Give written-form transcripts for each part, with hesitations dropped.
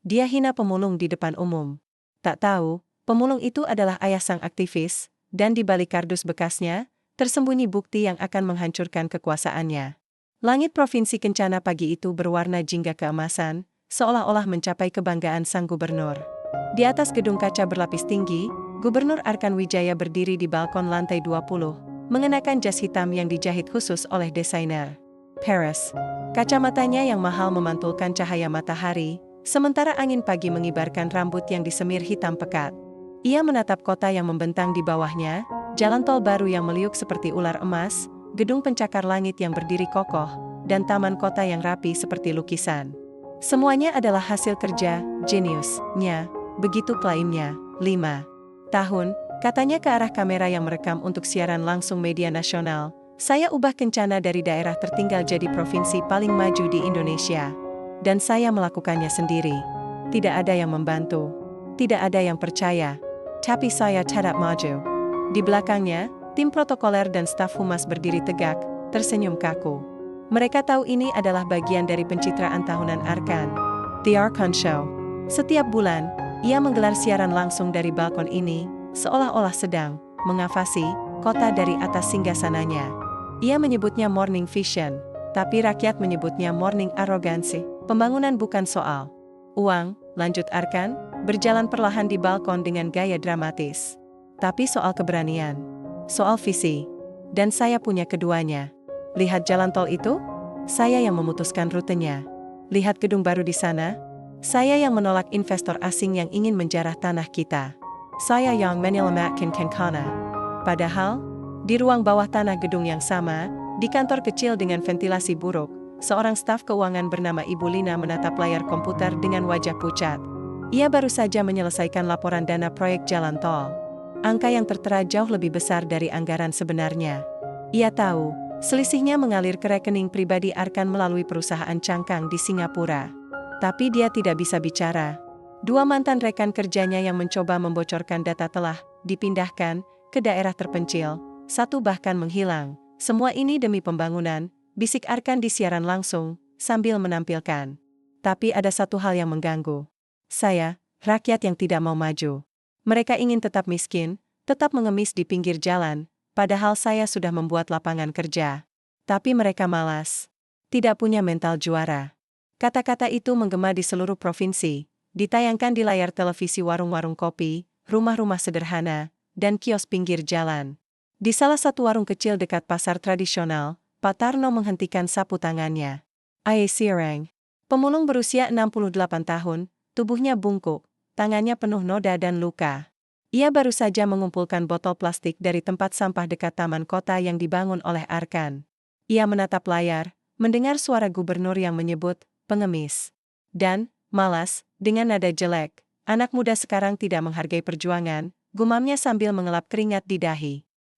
Dia hina pemulung di depan umum. Tak tahu, pemulung itu adalah ayah sang aktivis, dan di balik kardus bekasnya, tersembunyi bukti yang akan menghancurkan kekuasaannya. Langit Provinsi Kencana pagi itu berwarna jingga keemasan, seolah-olah mencapai kebanggaan sang gubernur. Di atas gedung kaca berlapis tinggi, Gubernur Arkan Wijaya berdiri di balkon lantai 20, mengenakan jas hitam yang dijahit khusus oleh desainer Paris. Kacamatanya yang mahal memantulkan cahaya matahari, sementara angin pagi mengibarkan rambut yang disemir hitam pekat. Ia menatap kota yang membentang di bawahnya, jalan tol baru yang meliuk seperti ular emas, gedung pencakar langit yang berdiri kokoh, dan taman kota yang rapi seperti lukisan. Semuanya adalah hasil kerja jeniusnya, begitu klaimnya. 5 tahun, katanya ke arah kamera yang merekam untuk siaran langsung media nasional. Saya ubah Kencana dari daerah tertinggal jadi provinsi paling maju di Indonesia. Dan saya melakukannya sendiri. Tidak ada yang membantu. Tidak ada yang percaya. Tapi saya tetap maju. Di belakangnya, tim protokoler dan staf humas berdiri tegak, tersenyum kaku. Mereka tahu ini adalah bagian dari pencitraan tahunan Arkan. The Arkan Show. Setiap bulan, ia menggelar siaran langsung dari balkon ini, seolah-olah sedang mengavasi kota dari atas singgasananya. Ia menyebutnya morning vision, tapi rakyat menyebutnya morning arrogancy. Pembangunan bukan soal uang, lanjut Arkan, berjalan perlahan di balkon dengan gaya dramatis. Tapi soal keberanian, soal visi, dan saya punya keduanya. Lihat jalan tol itu? Saya yang memutuskan rutenya. Lihat gedung baru di sana? Saya yang menolak investor asing yang ingin menjarah tanah kita. Saya yang menyelamatkan Kencana. Padahal, di ruang bawah tanah gedung yang sama, di kantor kecil dengan ventilasi buruk, seorang staf keuangan bernama Ibu Lina menatap layar komputer dengan wajah pucat. Ia baru saja menyelesaikan laporan dana proyek jalan tol. Angka yang tertera jauh lebih besar dari anggaran sebenarnya. Ia tahu, selisihnya mengalir ke rekening pribadi Arkan melalui perusahaan cangkang di Singapura. Tapi dia tidak bisa bicara. Dua mantan rekan kerjanya yang mencoba membocorkan data telah dipindahkan ke daerah terpencil, satu bahkan menghilang. Semua ini demi pembangunan, bisik Arkan di siaran langsung, sambil menampilkan. Tapi ada satu hal yang mengganggu. Saya, rakyat yang tidak mau maju. Mereka ingin tetap miskin, tetap mengemis di pinggir jalan, padahal saya sudah membuat lapangan kerja. Tapi mereka malas. Tidak punya mental juara. Kata-kata itu menggema di seluruh provinsi, ditayangkan di layar televisi warung-warung kopi, rumah-rumah sederhana, dan kios pinggir jalan. Di salah satu warung kecil dekat pasar tradisional, Pak Tarno menghentikan sapu tangannya. Aye Sirang. Pemulung berusia 68 tahun, tubuhnya bungkuk, tangannya penuh noda dan luka. Ia baru saja mengumpulkan botol plastik dari tempat sampah dekat taman kota yang dibangun oleh Arkan. Ia menatap layar, mendengar suara gubernur yang menyebut, pengemis. Dan, malas, dengan nada jelek, anak muda sekarang tidak menghargai perjuangan, gumamnya sambil mengelap keringat di dahi.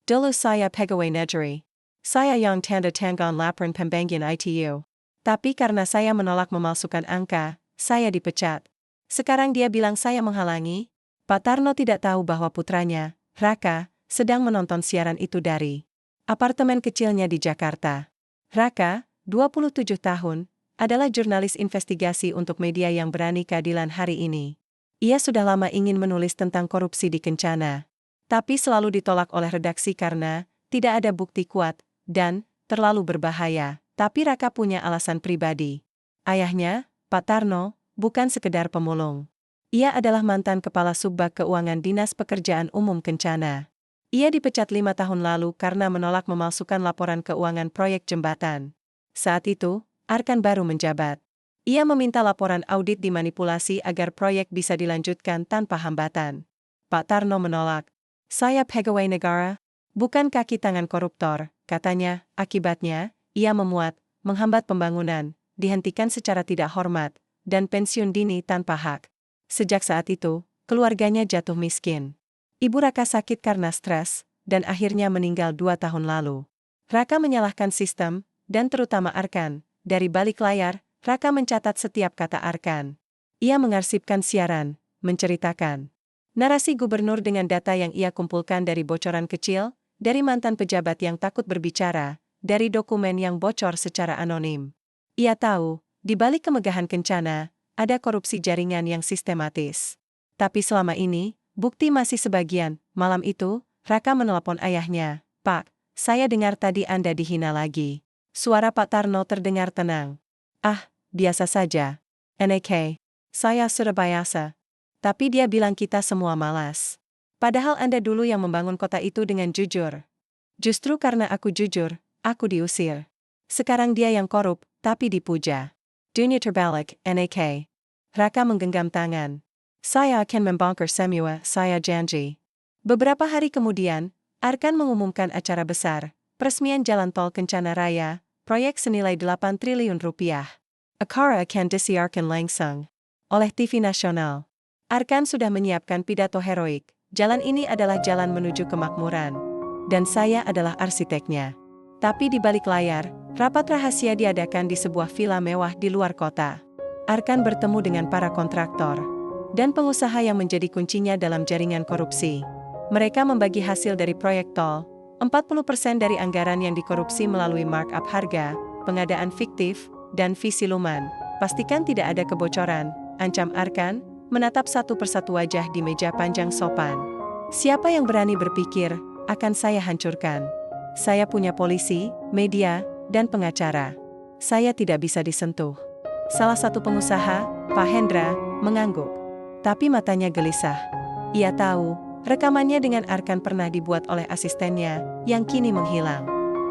Dulu saya pegawai negeri. Saya yang tanda tangan laporan pembagian ITU. Tapi karena saya menolak memalsukan angka, saya dipecat. Sekarang dia bilang saya menghalangi. Pak Tarno tidak tahu bahwa putranya, Raka, sedang menonton siaran itu dari apartemen kecilnya di Jakarta. Raka, 27 tahun, adalah jurnalis investigasi untuk media yang berani keadilan hari ini. Ia sudah lama ingin menulis tentang korupsi di Kencana. Tapi selalu ditolak oleh redaksi karena tidak ada bukti kuat dan terlalu berbahaya. Tapi Raka punya alasan pribadi. Ayahnya, Pak Tarno, bukan sekedar pemulung. Ia adalah mantan Kepala Subbag Keuangan Dinas Pekerjaan Umum Kencana. Ia dipecat 5 tahun lalu karena menolak memalsukan laporan keuangan proyek jembatan. Saat itu, Arkan baru menjabat. Ia meminta laporan audit dimanipulasi agar proyek bisa dilanjutkan tanpa hambatan. Pak Tarno menolak. Saya pegawai negara, bukan kaki tangan koruptor, katanya. Akibatnya, ia memuat, menghambat pembangunan, dihentikan secara tidak hormat, dan pensiun dini tanpa hak. Sejak saat itu, keluarganya jatuh miskin. Ibu Raka sakit karena stres, dan akhirnya meninggal 2 tahun lalu. Raka menyalahkan sistem, dan terutama Arkan. Dari balik layar, Raka mencatat setiap kata Arkan. Ia mengarsipkan siaran, menceritakan narasi gubernur dengan data yang ia kumpulkan dari bocoran kecil, dari mantan pejabat yang takut berbicara, dari dokumen yang bocor secara anonim. Ia tahu, di balik kemegahan Kencana, ada korupsi jaringan yang sistematis. Tapi selama ini, bukti masih sebagian. Malam itu, Raka menelepon ayahnya. "Pak, saya dengar tadi Anda dihina lagi." Suara Pak Tarno terdengar tenang. "Ah, biasa saja. NAK. Saya sudah biasa. Tapi dia bilang kita semua malas. Padahal Anda dulu yang membangun kota itu dengan jujur. Justru karena aku jujur, aku diusir. Sekarang dia yang korup, tapi dipuja." Dunia terbalik, NAK. Raka menggenggam tangan. "Saya akan membongkar semua, saya janji." Beberapa hari kemudian, Arkan mengumumkan acara besar, peresmian jalan tol Kencana Raya, proyek senilai 8 triliun rupiah. Acara akan disiarkan langsung oleh TV nasional. Arkan sudah menyiapkan pidato heroik. Jalan ini adalah jalan menuju kemakmuran. Dan saya adalah arsiteknya. Tapi di balik layar, rapat rahasia diadakan di sebuah villa mewah di luar kota. Arkan bertemu dengan para kontraktor dan pengusaha yang menjadi kuncinya dalam jaringan korupsi. Mereka membagi hasil dari proyek tol, 40% dari anggaran yang dikorupsi melalui markup harga, pengadaan fiktif, dan fee siluman. "Pastikan tidak ada kebocoran," ancam Arkan, menatap satu persatu wajah di meja panjang sopan. "Siapa yang berani berpikir, akan saya hancurkan. Saya punya polisi, media, dan pengacara. Saya tidak bisa disentuh." Salah satu pengusaha, Pak Hendra, mengangguk. Tapi matanya gelisah. Ia tahu, rekamannya dengan Arkan pernah dibuat oleh asistennya, yang kini menghilang.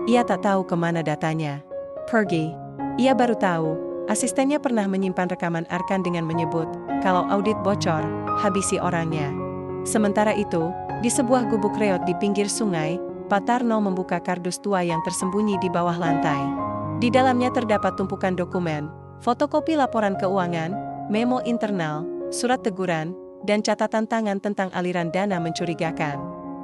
Ia tak tahu kemana datanya. Pergi. Ia baru tahu, asistennya pernah menyimpan rekaman Arkan dengan menyebut, kalau audit bocor, habisi orangnya. Sementara itu, di sebuah gubuk reot di pinggir sungai, Pak Tarno membuka kardus tua yang tersembunyi di bawah lantai. Di dalamnya terdapat tumpukan dokumen, fotokopi laporan keuangan, memo internal, surat teguran, dan catatan tangan tentang aliran dana mencurigakan.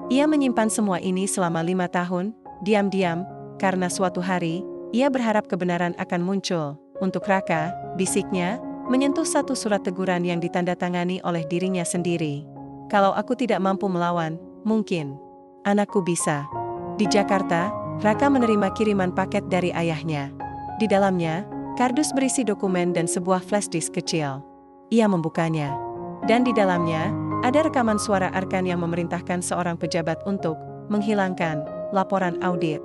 Ia menyimpan semua ini selama 5 tahun, diam-diam, karena suatu hari, ia berharap kebenaran akan muncul. "Untuk Raka," bisiknya, menyentuh satu surat teguran yang ditandatangani oleh dirinya sendiri. "Kalau aku tidak mampu melawan, mungkin anakku bisa." Di Jakarta, Raka menerima kiriman paket dari ayahnya. Di dalamnya, kardus berisi dokumen dan sebuah flash disk kecil. Ia membukanya. Dan di dalamnya, ada rekaman suara Arkan yang memerintahkan seorang pejabat untuk menghilangkan laporan audit.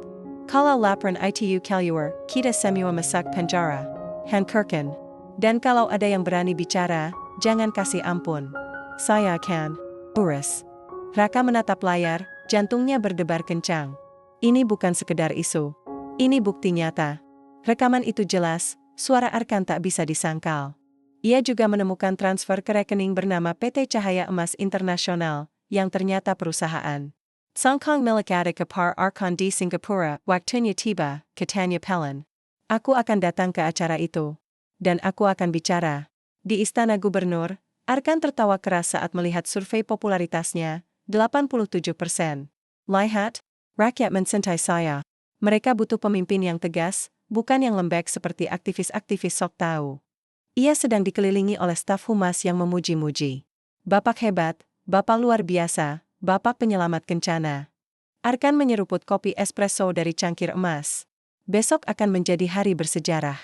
"Kalau laporan itu keluar, kita semua masuk penjara. Hancurkan. Dan kalau ada yang berani bicara, jangan kasih ampun. Saya akan urus." Raka menatap layar, jantungnya berdebar kencang. Ini bukan sekedar isu. Ini bukti nyata. Rekaman itu jelas, suara Arkan tak bisa disangkal. Ia juga menemukan transfer ke rekening bernama PT Cahaya Emas Internasional, yang ternyata perusahaan Sangkong milik adik ipar Arkan di Singapura. "Waktunya tiba," katanya Pelin. "Aku akan datang ke acara itu. Dan aku akan bicara." Di Istana Gubernur, Arkan tertawa keras saat melihat survei popularitasnya, 87%. "Lihat, rakyat mencintai saya. Mereka butuh pemimpin yang tegas, bukan yang lembek seperti aktivis-aktivis sok tahu." Ia sedang dikelilingi oleh staf humas yang memuji-muji. "Bapak hebat, Bapak luar biasa, Bapak penyelamat kencana." Arkan menyeruput kopi espresso dari cangkir emas. "Besok akan menjadi hari bersejarah.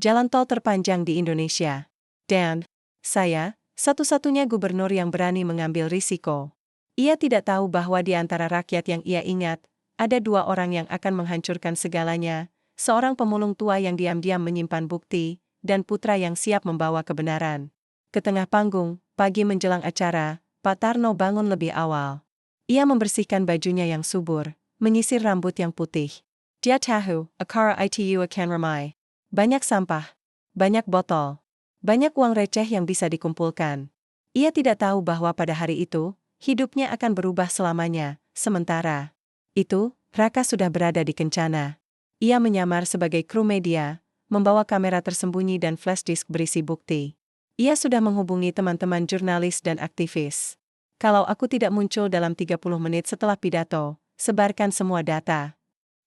Jalan tol terpanjang di Indonesia. Dan saya, satu-satunya gubernur yang berani mengambil risiko." Ia tidak tahu bahwa di antara rakyat yang ia ingat, ada 2 orang yang akan menghancurkan segalanya, seorang pemulung tua yang diam-diam menyimpan bukti, dan putra yang siap membawa kebenaran. Ke tengah panggung, pagi menjelang acara, Pak Tarno bangun lebih awal. Ia membersihkan bajunya yang subur, menyisir rambut yang putih. Dia tahu, acara itu akan ramai. Banyak sampah, banyak botol, banyak uang receh yang bisa dikumpulkan. Ia tidak tahu bahwa pada hari itu, hidupnya akan berubah selamanya. Sementara itu, Raka sudah berada di Kencana. Ia menyamar sebagai kru media, membawa kamera tersembunyi dan flash disk berisi bukti. Ia sudah menghubungi teman-teman jurnalis dan aktivis. "Kalau aku tidak muncul dalam 30 menit setelah pidato, sebarkan semua data."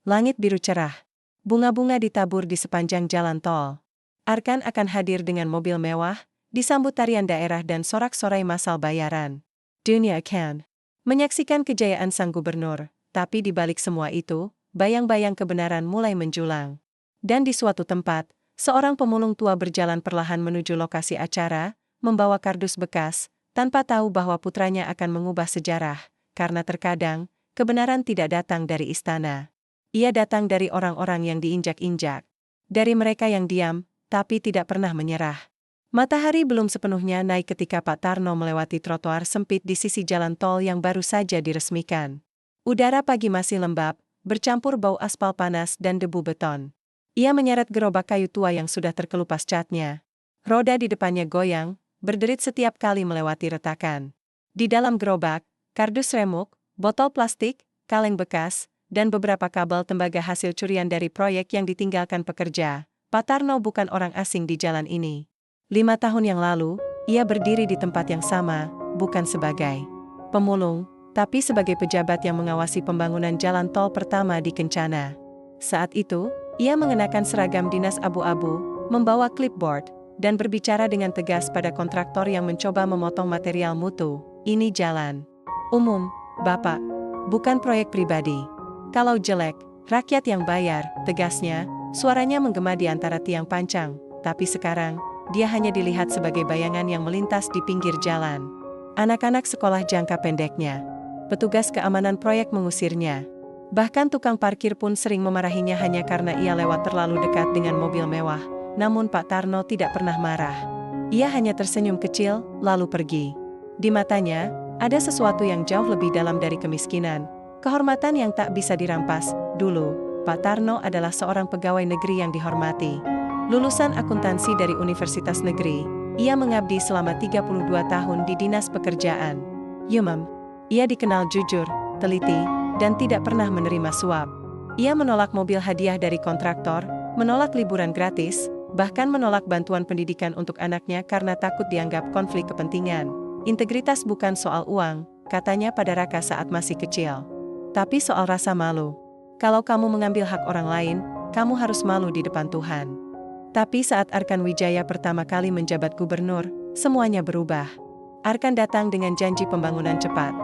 Langit biru cerah. Bunga-bunga ditabur di sepanjang jalan tol. Arkan akan hadir dengan mobil mewah, disambut tarian daerah dan sorak-sorai massal bayaran. Dunia akan menyaksikan kejayaan sang gubernur, tapi di balik semua itu, bayang-bayang kebenaran mulai menjulang. Dan di suatu tempat, Seorang pemulung tua berjalan perlahan menuju lokasi acara, membawa kardus bekas, tanpa tahu bahwa putranya akan mengubah sejarah, karena terkadang, kebenaran tidak datang dari istana. Ia datang dari orang-orang yang diinjak-injak. Dari mereka yang diam, tapi tidak pernah menyerah. Matahari belum sepenuhnya naik ketika Pak Tarno melewati trotoar sempit di sisi jalan tol yang baru saja diresmikan. Udara pagi masih lembab, bercampur bau aspal panas dan debu beton. Ia menyeret gerobak kayu tua yang sudah terkelupas catnya. Roda di depannya goyang, berderit setiap kali melewati retakan. Di dalam gerobak, kardus remuk, botol plastik, kaleng bekas, dan beberapa kabel tembaga hasil curian dari proyek yang ditinggalkan pekerja. Pak Tarno bukan orang asing di jalan ini. 5 tahun yang lalu, ia berdiri di tempat yang sama, bukan sebagai pemulung, tapi sebagai pejabat yang mengawasi pembangunan jalan tol pertama di Kencana. Saat itu, ia mengenakan seragam dinas abu-abu, membawa clipboard, dan berbicara dengan tegas pada kontraktor yang mencoba memotong material mutu. Ini jalan umum, Bapak. Bukan proyek pribadi. Kalau jelek, rakyat yang bayar, tegasnya, suaranya menggema di antara tiang pancang. Tapi sekarang, dia hanya dilihat sebagai bayangan yang melintas di pinggir jalan. Anak-anak sekolah jangka pendeknya. Petugas keamanan proyek mengusirnya. Bahkan tukang parkir pun sering memarahinya hanya karena ia lewat terlalu dekat dengan mobil mewah. Namun Pak Tarno tidak pernah marah. Ia hanya tersenyum kecil, lalu pergi. Di matanya, ada sesuatu yang jauh lebih dalam dari kemiskinan. Kehormatan yang tak bisa dirampas. Dulu, Pak Tarno adalah seorang pegawai negeri yang dihormati. Lulusan akuntansi dari Universitas Negeri, ia mengabdi selama 32 tahun di Dinas Pekerjaan. Ia dikenal jujur, teliti, dan tidak pernah menerima suap. Ia menolak mobil hadiah dari kontraktor, menolak liburan gratis, bahkan menolak bantuan pendidikan untuk anaknya karena takut dianggap konflik kepentingan. Integritas bukan soal uang, katanya pada Raka saat masih kecil. Tapi soal rasa malu. Kalau kamu mengambil hak orang lain, kamu harus malu di depan Tuhan. Tapi saat Arkan Wijaya pertama kali menjabat gubernur, semuanya berubah. Arkan datang dengan janji pembangunan cepat.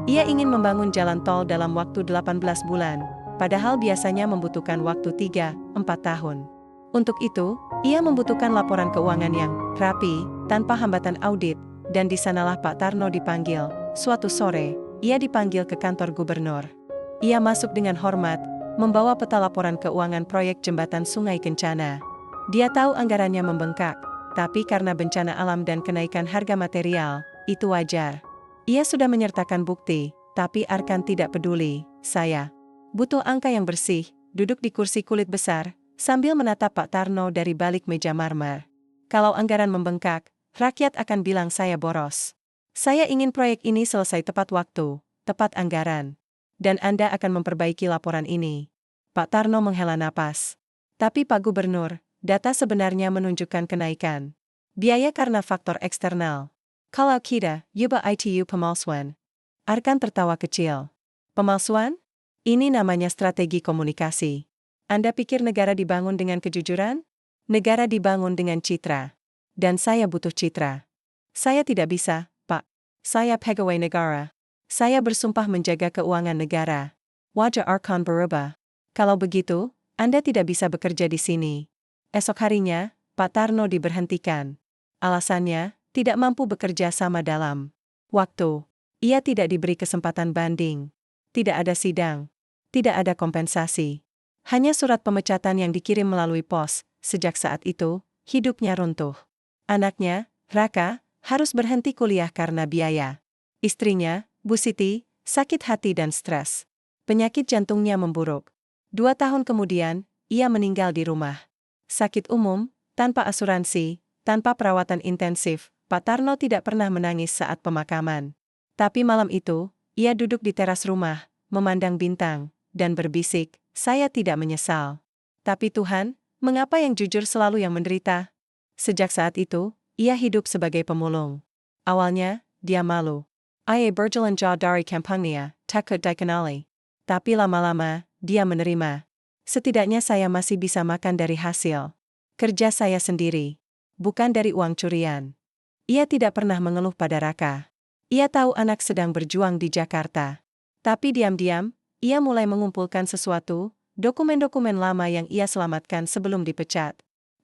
Ia ingin membangun jalan tol dalam waktu 18 bulan, padahal biasanya membutuhkan waktu 3-4 tahun. Untuk itu, ia membutuhkan laporan keuangan yang rapi, tanpa hambatan audit, dan di sanalah Pak Tarno dipanggil. Suatu sore, ia dipanggil ke kantor gubernur. Ia masuk dengan hormat, membawa peta laporan keuangan proyek jembatan Sungai Kencana. Dia tahu anggarannya membengkak, tapi karena bencana alam dan kenaikan harga material, itu wajar. Ia sudah menyertakan bukti, tapi Arkan tidak peduli. Saya butuh angka yang bersih, duduk di kursi kulit besar, sambil menatap Pak Tarno dari balik meja marmer. Kalau anggaran membengkak, rakyat akan bilang saya boros. Saya ingin proyek ini selesai tepat waktu, tepat anggaran. Dan Anda akan memperbaiki laporan ini. Pak Tarno menghela napas. Tapi Pak Gubernur, data sebenarnya menunjukkan kenaikan biaya karena faktor eksternal. Kalau kita, Yuba ITU pemalsuan. Arkan tertawa kecil. Pemalsuan? Ini namanya strategi komunikasi. Anda pikir negara dibangun dengan kejujuran? Negara dibangun dengan citra. Dan saya butuh citra. Saya tidak bisa, Pak. Saya pegawai negara. Saya bersumpah menjaga keuangan negara. Wajah Arkan berubah. Kalau begitu, Anda tidak bisa bekerja di sini. Esok harinya, Pak Tarno diberhentikan. Alasannya, tidak mampu bekerja sama dalam waktu. Ia tidak diberi kesempatan banding. Tidak ada sidang. Tidak ada kompensasi. Hanya surat pemecatan yang dikirim melalui pos. Sejak saat itu, hidupnya runtuh. Anaknya, Raka, harus berhenti kuliah karena biaya. Istrinya, Bu Siti, sakit hati dan stres. Penyakit jantungnya memburuk. 2 tahun kemudian, ia meninggal di rumah. Sakit umum, tanpa asuransi, tanpa perawatan intensif. Pak Tarno tidak pernah menangis saat pemakaman. Tapi malam itu, ia duduk di teras rumah, memandang bintang, dan berbisik, saya tidak menyesal. Tapi Tuhan, mengapa yang jujur selalu yang menderita? Sejak saat itu, ia hidup sebagai pemulung. Awalnya, dia malu. Ia berjalan jauh dari kampungnya, takut dikenali. Tapi lama-lama, dia menerima. Setidaknya saya masih bisa makan dari hasil kerja saya sendiri, bukan dari uang curian. Ia tidak pernah mengeluh pada Raka. Ia tahu anak sedang berjuang di Jakarta. Tapi diam-diam, ia mulai mengumpulkan sesuatu, dokumen-dokumen lama yang ia selamatkan sebelum dipecat.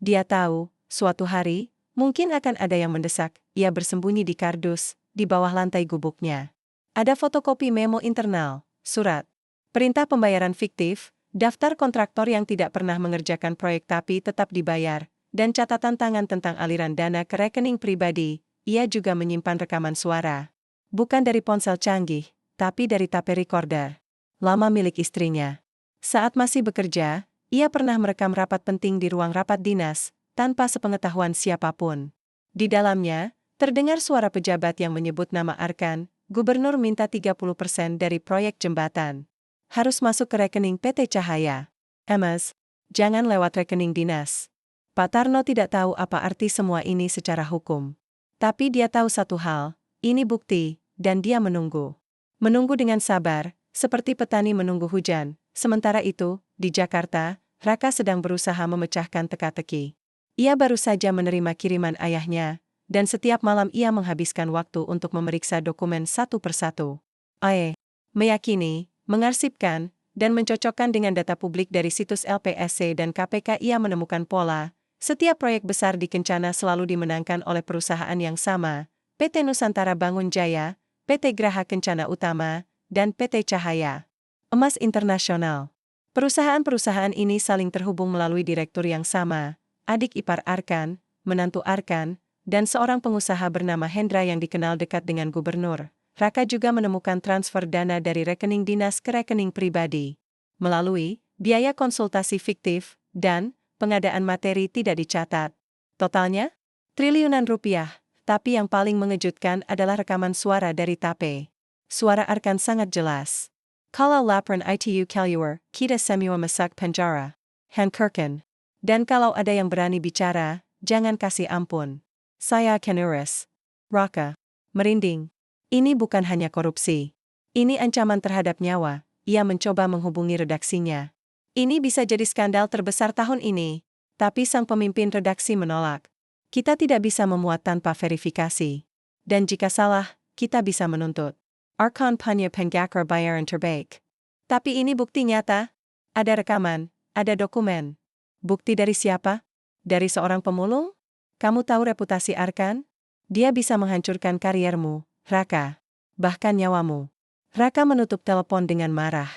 Dia tahu, suatu hari, mungkin akan ada yang mendesak. Ia bersembunyi di kardus, di bawah lantai gubuknya. Ada fotokopi memo internal, surat perintah pembayaran fiktif, daftar kontraktor yang tidak pernah mengerjakan proyek tapi tetap dibayar, dan catatan tangan tentang aliran dana ke rekening pribadi. Ia juga menyimpan rekaman suara. Bukan dari ponsel canggih, tapi dari tape recorder lama milik istrinya. Saat masih bekerja, ia pernah merekam rapat penting di ruang rapat dinas, tanpa sepengetahuan siapapun. Di dalamnya, terdengar suara pejabat yang menyebut nama Arkan. Gubernur minta 30% dari proyek jembatan harus masuk ke rekening PT Cahaya. Emas, jangan lewat rekening dinas. Pak Tarno tidak tahu apa arti semua ini secara hukum. Tapi dia tahu satu hal, ini bukti, dan dia menunggu. Menunggu dengan sabar, seperti petani menunggu hujan. Sementara itu, di Jakarta, Raka sedang berusaha memecahkan teka-teki. Ia baru saja menerima kiriman ayahnya, dan setiap malam ia menghabiskan waktu untuk memeriksa dokumen satu persatu. Meyakini, mengarsipkan, dan mencocokkan dengan data publik dari situs LPSC dan KPK. Ia menemukan pola. Setiap proyek besar di Kencana selalu dimenangkan oleh perusahaan yang sama, PT Nusantara Bangun Jaya, PT Graha Kencana Utama, dan PT Cahaya Emas Internasional. Perusahaan-perusahaan ini saling terhubung melalui direktur yang sama, adik ipar Arkan, menantu Arkan, dan seorang pengusaha bernama Hendra yang dikenal dekat dengan gubernur. Raka juga menemukan transfer dana dari rekening dinas ke rekening pribadi, melalui biaya konsultasi fiktif, dan pengadaan materi tidak dicatat. Totalnya, triliunan rupiah, tapi yang paling mengejutkan adalah rekaman suara dari tape. Suara Arkan sangat jelas. Kalau laporan itu keluar, kita semua masuk penjara. Hankurkan. Dan kalau ada yang berani bicara, jangan kasih ampun. Saya akan urus. Raka merinding. Ini bukan hanya korupsi. Ini ancaman terhadap nyawa. Ia mencoba menghubungi redaksinya. Ini bisa jadi skandal terbesar tahun ini. Tapi sang pemimpin redaksi menolak. Kita tidak bisa memuat tanpa verifikasi. Dan jika salah, kita bisa menuntut. Arkan punya penggakar bayaran terbaik. Tapi ini bukti nyata. Ada rekaman, ada dokumen. Bukti dari siapa? Dari seorang pemulung? Kamu tahu reputasi Arkan? Dia bisa menghancurkan kariermu, Raka. Bahkan nyawamu. Raka menutup telepon dengan marah.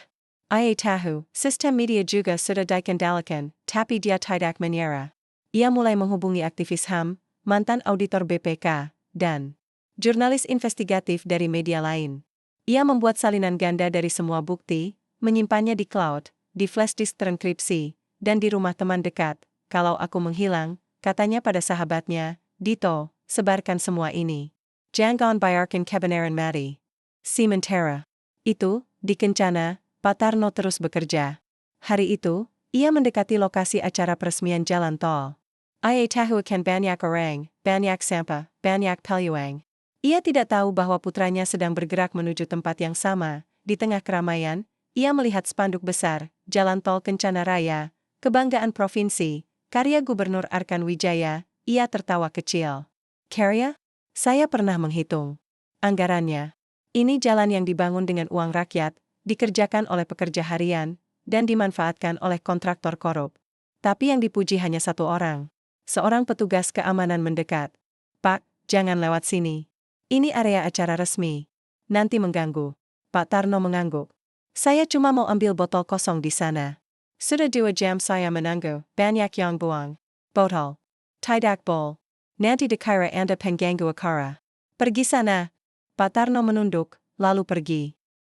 Ia tahu, sistem media juga sudah dikendalikan, tapi dia tidak menyerah. Ia mulai menghubungi aktivis HAM, mantan auditor BPK, dan jurnalis investigatif dari media lain. Ia membuat salinan ganda dari semua bukti, menyimpannya di cloud, di flash disk terenkripsi, dan di rumah teman dekat. Kalau aku menghilang, katanya pada sahabatnya, Dito, sebarkan semua ini. Jangan bayarkan kebenaran mati. Sementara itu, di Kencana, Pak Tarno terus bekerja. Hari itu, ia mendekati lokasi acara peresmian jalan tol. Ia tahu akan banyak orang, banyak sampah, banyak peluang. Ia tidak tahu bahwa putranya sedang bergerak menuju tempat yang sama. Di tengah keramaian, ia melihat spanduk besar, Jalan Tol Kencana Raya, Kebanggaan Provinsi, karya Gubernur Arkan Wijaya. Ia tertawa kecil. Karya? Saya pernah menghitung anggarannya. Ini jalan yang dibangun dengan uang rakyat, dikerjakan oleh pekerja harian, dan dimanfaatkan oleh kontraktor korup. Tapi yang dipuji hanya satu orang. Seorang petugas keamanan mendekat. Pak, jangan lewat sini. Ini area acara resmi. Nanti mengganggu. Pak Tarno mengangguk. Saya cuma mau ambil botol kosong di sana. Sudah 2 jam saya menunggu, banyak yang buang botol. Tidak bol. Nanti dikira Anda pengganggu acara. Pergi sana. Pak Tarno menunduk, lalu pergi.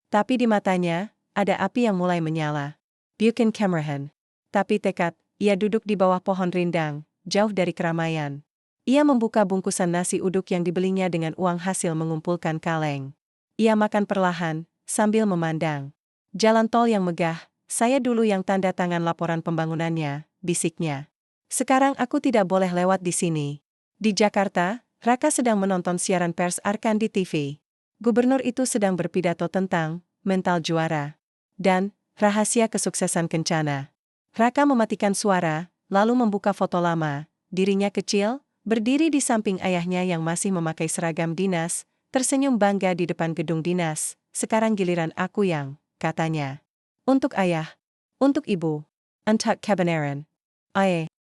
Tapi di matanya, ada api yang mulai menyala. Bukan kemarahan. Tapi tekad. Ia duduk di bawah pohon rindang, jauh dari keramaian. Ia membuka bungkusan nasi uduk yang dibelinya dengan uang hasil mengumpulkan kaleng. Ia makan perlahan, sambil memandang jalan tol yang megah. Saya dulu yang tanda tangan laporan pembangunannya, bisiknya. Sekarang aku tidak boleh lewat di sini. Di Jakarta, Raka sedang menonton siaran pers Arkan di TV. Gubernur itu sedang berpidato tentang mental juara dan rahasia kesuksesan Kencana. Raka mematikan suara, lalu membuka foto lama. Dirinya kecil, berdiri di samping ayahnya yang masih memakai seragam dinas, tersenyum bangga di depan gedung dinas. Sekarang giliran aku yang, katanya. Untuk ayah. Untuk ibu. Untuk kebenaran.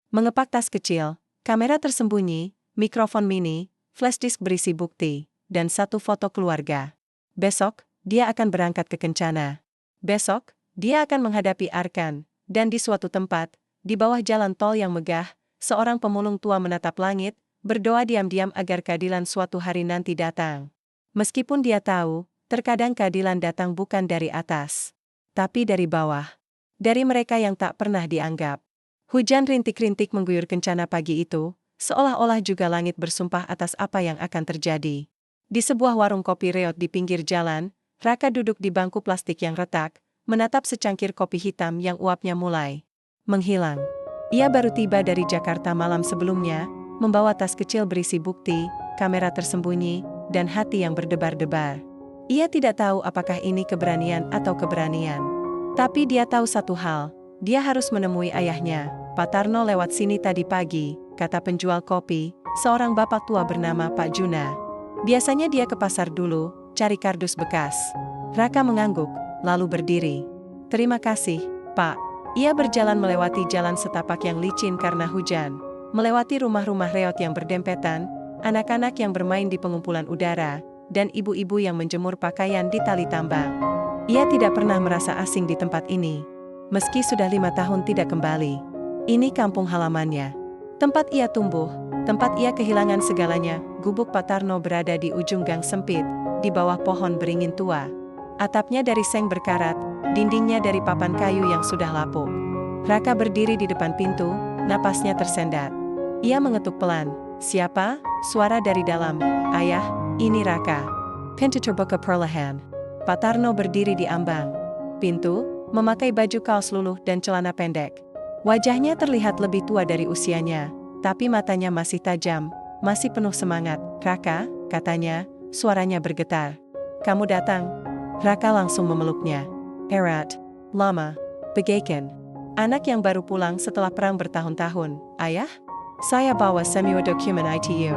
Mengepak tas kecil, kamera tersembunyi, mikrofon mini, flash disk berisi bukti, dan satu foto keluarga. Besok, dia akan berangkat ke Kencana. Besok, dia akan menghadapi Arkan, dan di suatu tempat, di bawah jalan tol yang megah, seorang pemulung tua menatap langit, berdoa diam-diam agar keadilan suatu hari nanti datang. Meskipun dia tahu, terkadang keadilan datang bukan dari atas, tapi dari bawah. Dari mereka yang tak pernah dianggap. Hujan rintik-rintik mengguyur Kencana pagi itu, seolah-olah juga langit bersumpah atas apa yang akan terjadi. Di sebuah warung kopi reot di pinggir jalan, Raka duduk di bangku plastik yang retak, menatap secangkir kopi hitam yang uapnya mulai menghilang. Ia baru tiba dari Jakarta malam sebelumnya, membawa tas kecil berisi bukti, kamera tersembunyi, dan hati yang berdebar-debar. Ia tidak tahu apakah ini keberanian atau keberanian. Tapi dia tahu satu hal, dia harus menemui ayahnya. Pak Tarno lewat sini tadi pagi, kata penjual kopi, seorang bapak tua bernama Pak Juna. Biasanya dia ke pasar dulu, cari kardus bekas. Raka mengangguk, lalu berdiri. Terima kasih, Pak. Ia berjalan melewati jalan setapak yang licin karena hujan, melewati rumah-rumah reot yang berdempetan, anak-anak yang bermain di pengumpulan udara, dan ibu-ibu yang menjemur pakaian di tali tambang. Ia tidak pernah merasa asing di tempat ini. Meski sudah 5 tahun tidak kembali. Ini kampung halamannya. Tempat ia tumbuh, tempat ia kehilangan segalanya. Gubuk Pak Tarno berada di ujung gang sempit, di bawah pohon beringin tua. Atapnya dari seng berkarat, dindingnya dari papan kayu yang sudah lapuk. Raka berdiri di depan pintu, napasnya tersendat. Ia mengetuk pelan. Siapa? Suara dari dalam. Ayah, ini Raka. Pintu terbuka perlahan. Pak Tarno berdiri di ambang pintu, memakai baju kaos luluh dan celana pendek. Wajahnya terlihat lebih tua dari usianya, tapi matanya masih tajam, masih penuh semangat. Raka, katanya, suaranya bergetar. Kamu datang? Raka langsung memeluknya. Erat, lama, bagaikan anak yang baru pulang setelah perang bertahun-tahun. Ayah? Saya bawa semua dokumen ITU.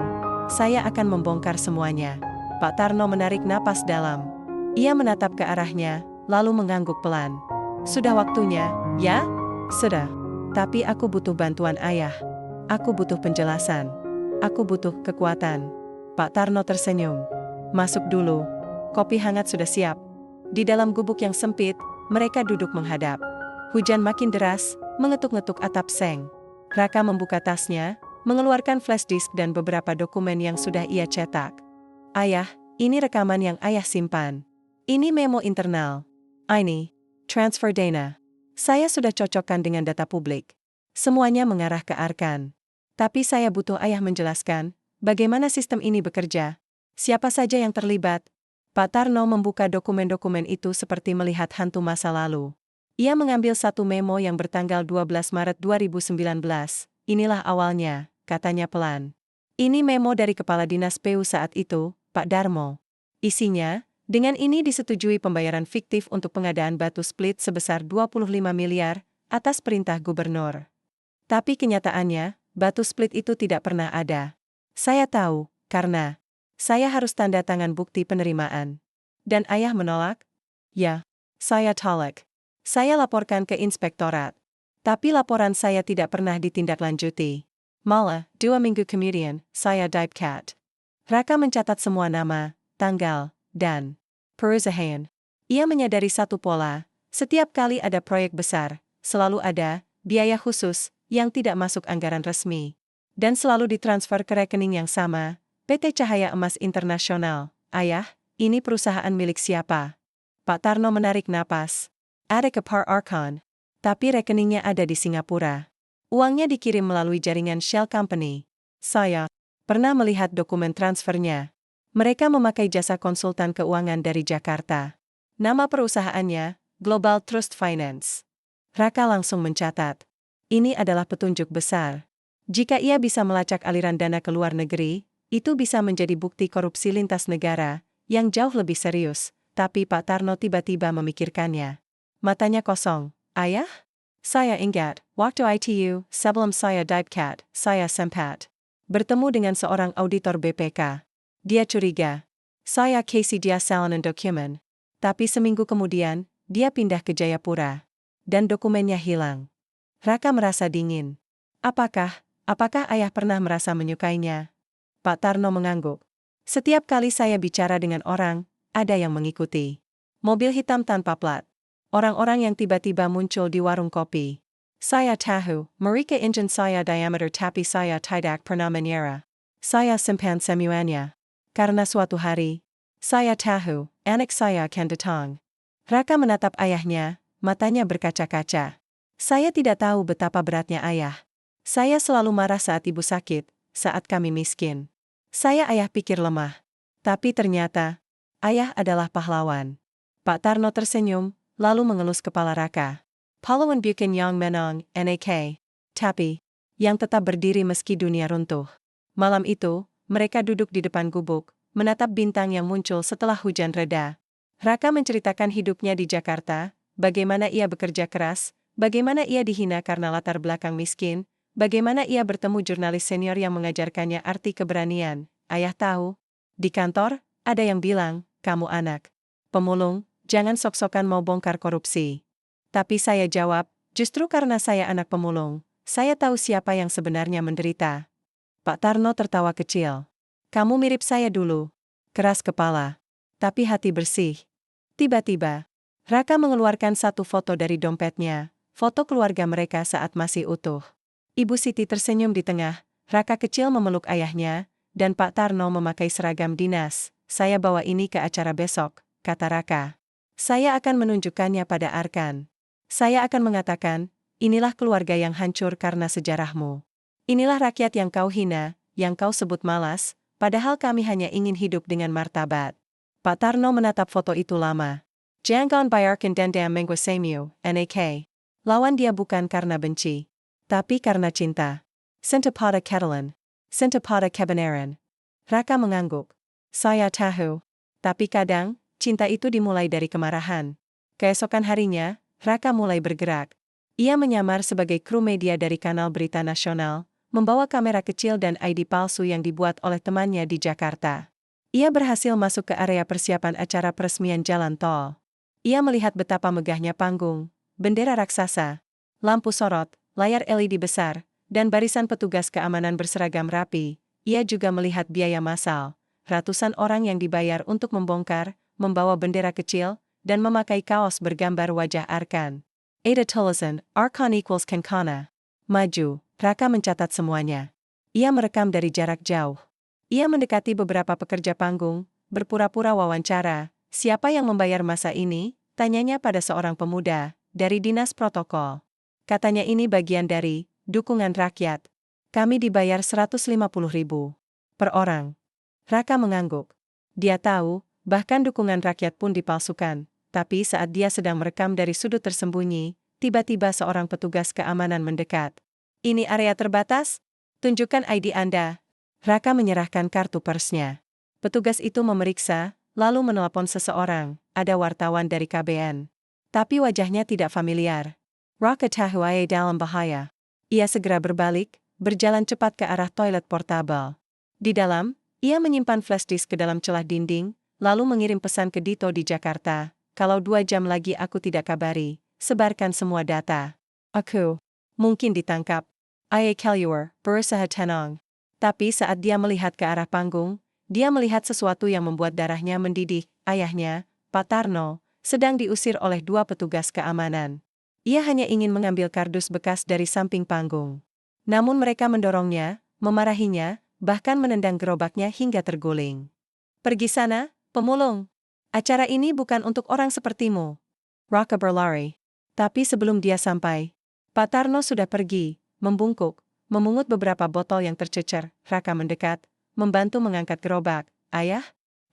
Saya akan membongkar semuanya. Pak Tarno menarik napas dalam. Ia menatap ke arahnya, lalu mengangguk pelan. Sudah waktunya, ya? Sudah. Tapi aku butuh bantuan ayah. Aku butuh penjelasan. Aku butuh kekuatan. Pak Tarno tersenyum. Masuk dulu. Kopi hangat sudah siap. Di dalam gubuk yang sempit, mereka duduk menghadap. Hujan makin deras, mengetuk-ngetuk atap seng. Raka membuka tasnya, mengeluarkan flash disk dan beberapa dokumen yang sudah ia cetak. Ayah, ini rekaman yang ayah simpan. Ini memo internal. Ini, transfer dana. Saya sudah cocokkan dengan data publik. Semuanya mengarah ke Arkan. Tapi saya butuh ayah menjelaskan, bagaimana sistem ini bekerja. Siapa saja yang terlibat. Pak Tarno membuka dokumen-dokumen itu seperti melihat hantu masa lalu. Ia mengambil satu memo yang bertanggal 12 Maret 2019. Inilah awalnya, katanya pelan. Ini memo dari Kepala Dinas PU saat itu, Pak Darmo. Isinya, dengan ini disetujui pembayaran fiktif untuk pengadaan batu split sebesar 25 miliar, atas perintah gubernur. Tapi kenyataannya, batu split itu tidak pernah ada. Saya tahu, karena saya harus tanda tangan bukti penerimaan. Dan ayah menolak? Ya, saya tolak. Saya laporkan ke inspektorat. Tapi laporan saya tidak pernah ditindaklanjuti. Malah, 2 minggu kemudian, saya dipecat. Raka mencatat semua nama, tanggal, dan perusahaan. Ia menyadari satu pola, setiap kali ada proyek besar, selalu ada biaya khusus yang tidak masuk anggaran resmi. Dan selalu ditransfer ke rekening yang sama, PT Cahaya Emas Internasional. Ayah, ini perusahaan milik siapa? Pak Tarno menarik napas. Ada ke Par Arkan. Tapi rekeningnya ada di Singapura. Uangnya dikirim melalui jaringan Shell Company. Saya pernah melihat dokumen transfernya. Mereka memakai jasa konsultan keuangan dari Jakarta. Nama perusahaannya, Global Trust Finance. Raka langsung mencatat. Ini adalah petunjuk besar. Jika ia bisa melacak aliran dana ke luar negeri, itu bisa menjadi bukti korupsi lintas negara, yang jauh lebih serius, tapi Pak Tarno tiba-tiba memikirkannya. Matanya kosong. Ayah? Saya ingat, waktu ITU, sebelum saya dipecat, saya sempat bertemu dengan seorang auditor BPK. Dia curiga. Saya kasih dia salinan dokumen. Tapi seminggu kemudian, dia pindah ke Jayapura. Dan dokumennya hilang. Raka merasa dingin. Apakah ayah pernah merasa menyukainya? Pak Tarno mengangguk. Setiap kali saya bicara dengan orang, ada yang mengikuti. Mobil hitam tanpa plat. Orang-orang yang tiba-tiba muncul di warung kopi. Saya tahu, mereka engine saya diameter tapi saya tidak pernah menyerah. Saya simpan semuanya. Karena suatu hari, saya tahu, anak saya akan datang. Raka menatap ayahnya, matanya berkaca-kaca. Saya tidak tahu betapa beratnya ayah. Saya selalu marah saat ibu sakit, saat kami miskin. Ayah pikir lemah. Tapi ternyata, ayah adalah pahlawan. Pak Tarno tersenyum, lalu mengelus kepala Raka. Pahlawan bukan yang menang, nak. Tapi, yang tetap berdiri meski dunia runtuh. Malam itu, mereka duduk di depan gubuk, menatap bintang yang muncul setelah hujan reda. Raka menceritakan hidupnya di Jakarta, bagaimana ia bekerja keras, bagaimana ia dihina karena latar belakang miskin, bagaimana ia bertemu jurnalis senior yang mengajarkannya arti keberanian. Ayah tahu, di kantor, ada yang bilang, kamu anak pemulung, jangan sok-sokan mau bongkar korupsi. Tapi saya jawab, justru karena saya anak pemulung, saya tahu siapa yang sebenarnya menderita. Pak Tarno tertawa kecil. Kamu mirip saya dulu. Keras kepala. Tapi hati bersih. Tiba-tiba, Raka mengeluarkan satu foto dari dompetnya, foto keluarga mereka saat masih utuh. Ibu Siti tersenyum di tengah, Raka kecil memeluk ayahnya, dan Pak Tarno memakai seragam dinas. Saya bawa ini ke acara besok, kata Raka. Saya akan menunjukkannya pada Arkan. Saya akan mengatakan, inilah keluarga yang hancur karena sejarahmu. Inilah rakyat yang kau hina, yang kau sebut malas, padahal kami hanya ingin hidup dengan martabat. Pak Tarno menatap foto itu lama. Jangan bayarkan dendam menguasaimu, nak. Lawan dia bukan karena benci, tapi karena cinta. Cinta pada Catalan. Cinta pada kebenaran. Raka mengangguk. Saya tahu. Tapi kadang, cinta itu dimulai dari kemarahan. Keesokan harinya, Raka mulai bergerak. Ia menyamar sebagai kru media dari kanal berita nasional, membawa kamera kecil dan ID palsu yang dibuat oleh temannya di Jakarta. Ia berhasil masuk ke area persiapan acara peresmian jalan tol. Ia melihat betapa megahnya panggung, bendera raksasa, lampu sorot, layar LED besar, dan barisan petugas keamanan berseragam rapi. Ia juga melihat biaya massal, ratusan orang yang dibayar untuk membongkar, membawa bendera kecil, dan memakai kaos bergambar wajah Arkan. Ada tulisan, Arkan equals Kankana. Maju, Raka mencatat semuanya. Ia merekam dari jarak jauh. Ia mendekati beberapa pekerja panggung, berpura-pura wawancara. Siapa yang membayar masa ini? Tanyanya pada seorang pemuda, dari dinas protokol. Katanya ini bagian dari dukungan rakyat. Kami dibayar 150.000 per orang. Raka mengangguk. Dia tahu, bahkan dukungan rakyat pun dipalsukan. Tapi saat dia sedang merekam dari sudut tersembunyi, tiba-tiba seorang petugas keamanan mendekat. Ini area terbatas? Tunjukkan ID Anda. Raka menyerahkan kartu persnya. Petugas itu memeriksa, lalu menelpon seseorang, ada wartawan dari KBN. Tapi wajahnya tidak familiar. Raka tahu ia dalam bahaya. Ia segera berbalik, berjalan cepat ke arah toilet portabel. Di dalam, ia menyimpan flash disk ke dalam celah dinding, lalu mengirim pesan ke Dito di Jakarta. Kalau 2 jam lagi aku tidak kabari, sebarkan semua data. Aku mungkin ditangkap. Ia keluar, berusaha tenang. Tapi saat dia melihat ke arah panggung, dia melihat sesuatu yang membuat darahnya mendidih. Ayahnya, Pak Tarno, sedang diusir oleh 2 petugas keamanan. Ia hanya ingin mengambil kardus bekas dari samping panggung. Namun mereka mendorongnya, memarahinya, bahkan menendang gerobaknya hingga terguling. Pergi sana, pemulung. Acara ini bukan untuk orang sepertimu. Raka berlari. Tapi sebelum dia sampai, Pak Tarno sudah pergi, membungkuk, memungut beberapa botol yang tercecer. Raka mendekat, membantu mengangkat gerobak. Ayah?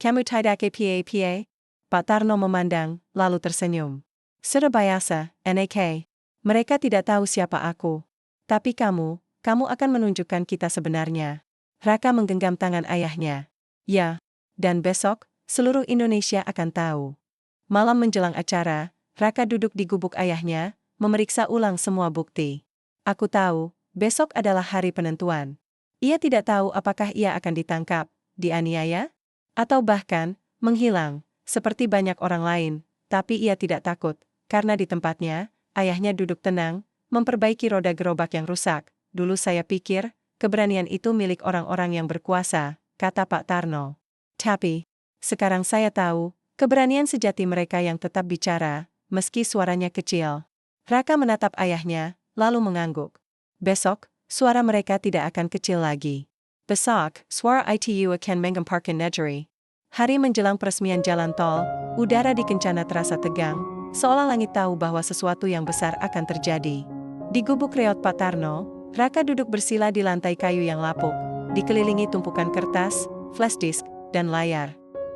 Kamu tidak apa-apa? Pak Tarno memandang, lalu tersenyum. Sudah biasa, nak. Mereka tidak tahu siapa aku. Tapi kamu akan menunjukkan kita sebenarnya. Raka menggenggam tangan ayahnya. Ya, dan besok, seluruh Indonesia akan tahu. Malam menjelang acara, Raka duduk di gubuk ayahnya, memeriksa ulang semua bukti. Aku tahu, besok adalah hari penentuan. Ia tidak tahu apakah ia akan ditangkap, dianiaya, atau bahkan menghilang, seperti banyak orang lain, tapi ia tidak takut, karena di tempatnya, ayahnya duduk tenang, memperbaiki roda gerobak yang rusak. dulu saya pikir, keberanian itu milik orang-orang yang berkuasa, kata Pak Tarno. Tapi, sekarang saya tahu, keberanian sejati mereka yang tetap bicara, meski suaranya kecil. Raka menatap ayahnya, lalu mengangguk. Besok, suara mereka tidak akan kecil lagi. Besok, suara itu akan menggemparkan negeri. Hari menjelang peresmian jalan tol, udara di Kencana terasa tegang, seolah langit tahu bahwa sesuatu yang besar akan terjadi. Di gubuk reot Pak Tarno, Raka duduk bersila di lantai kayu yang lapuk, dikelilingi tumpukan kertas, flash disk, dan layar.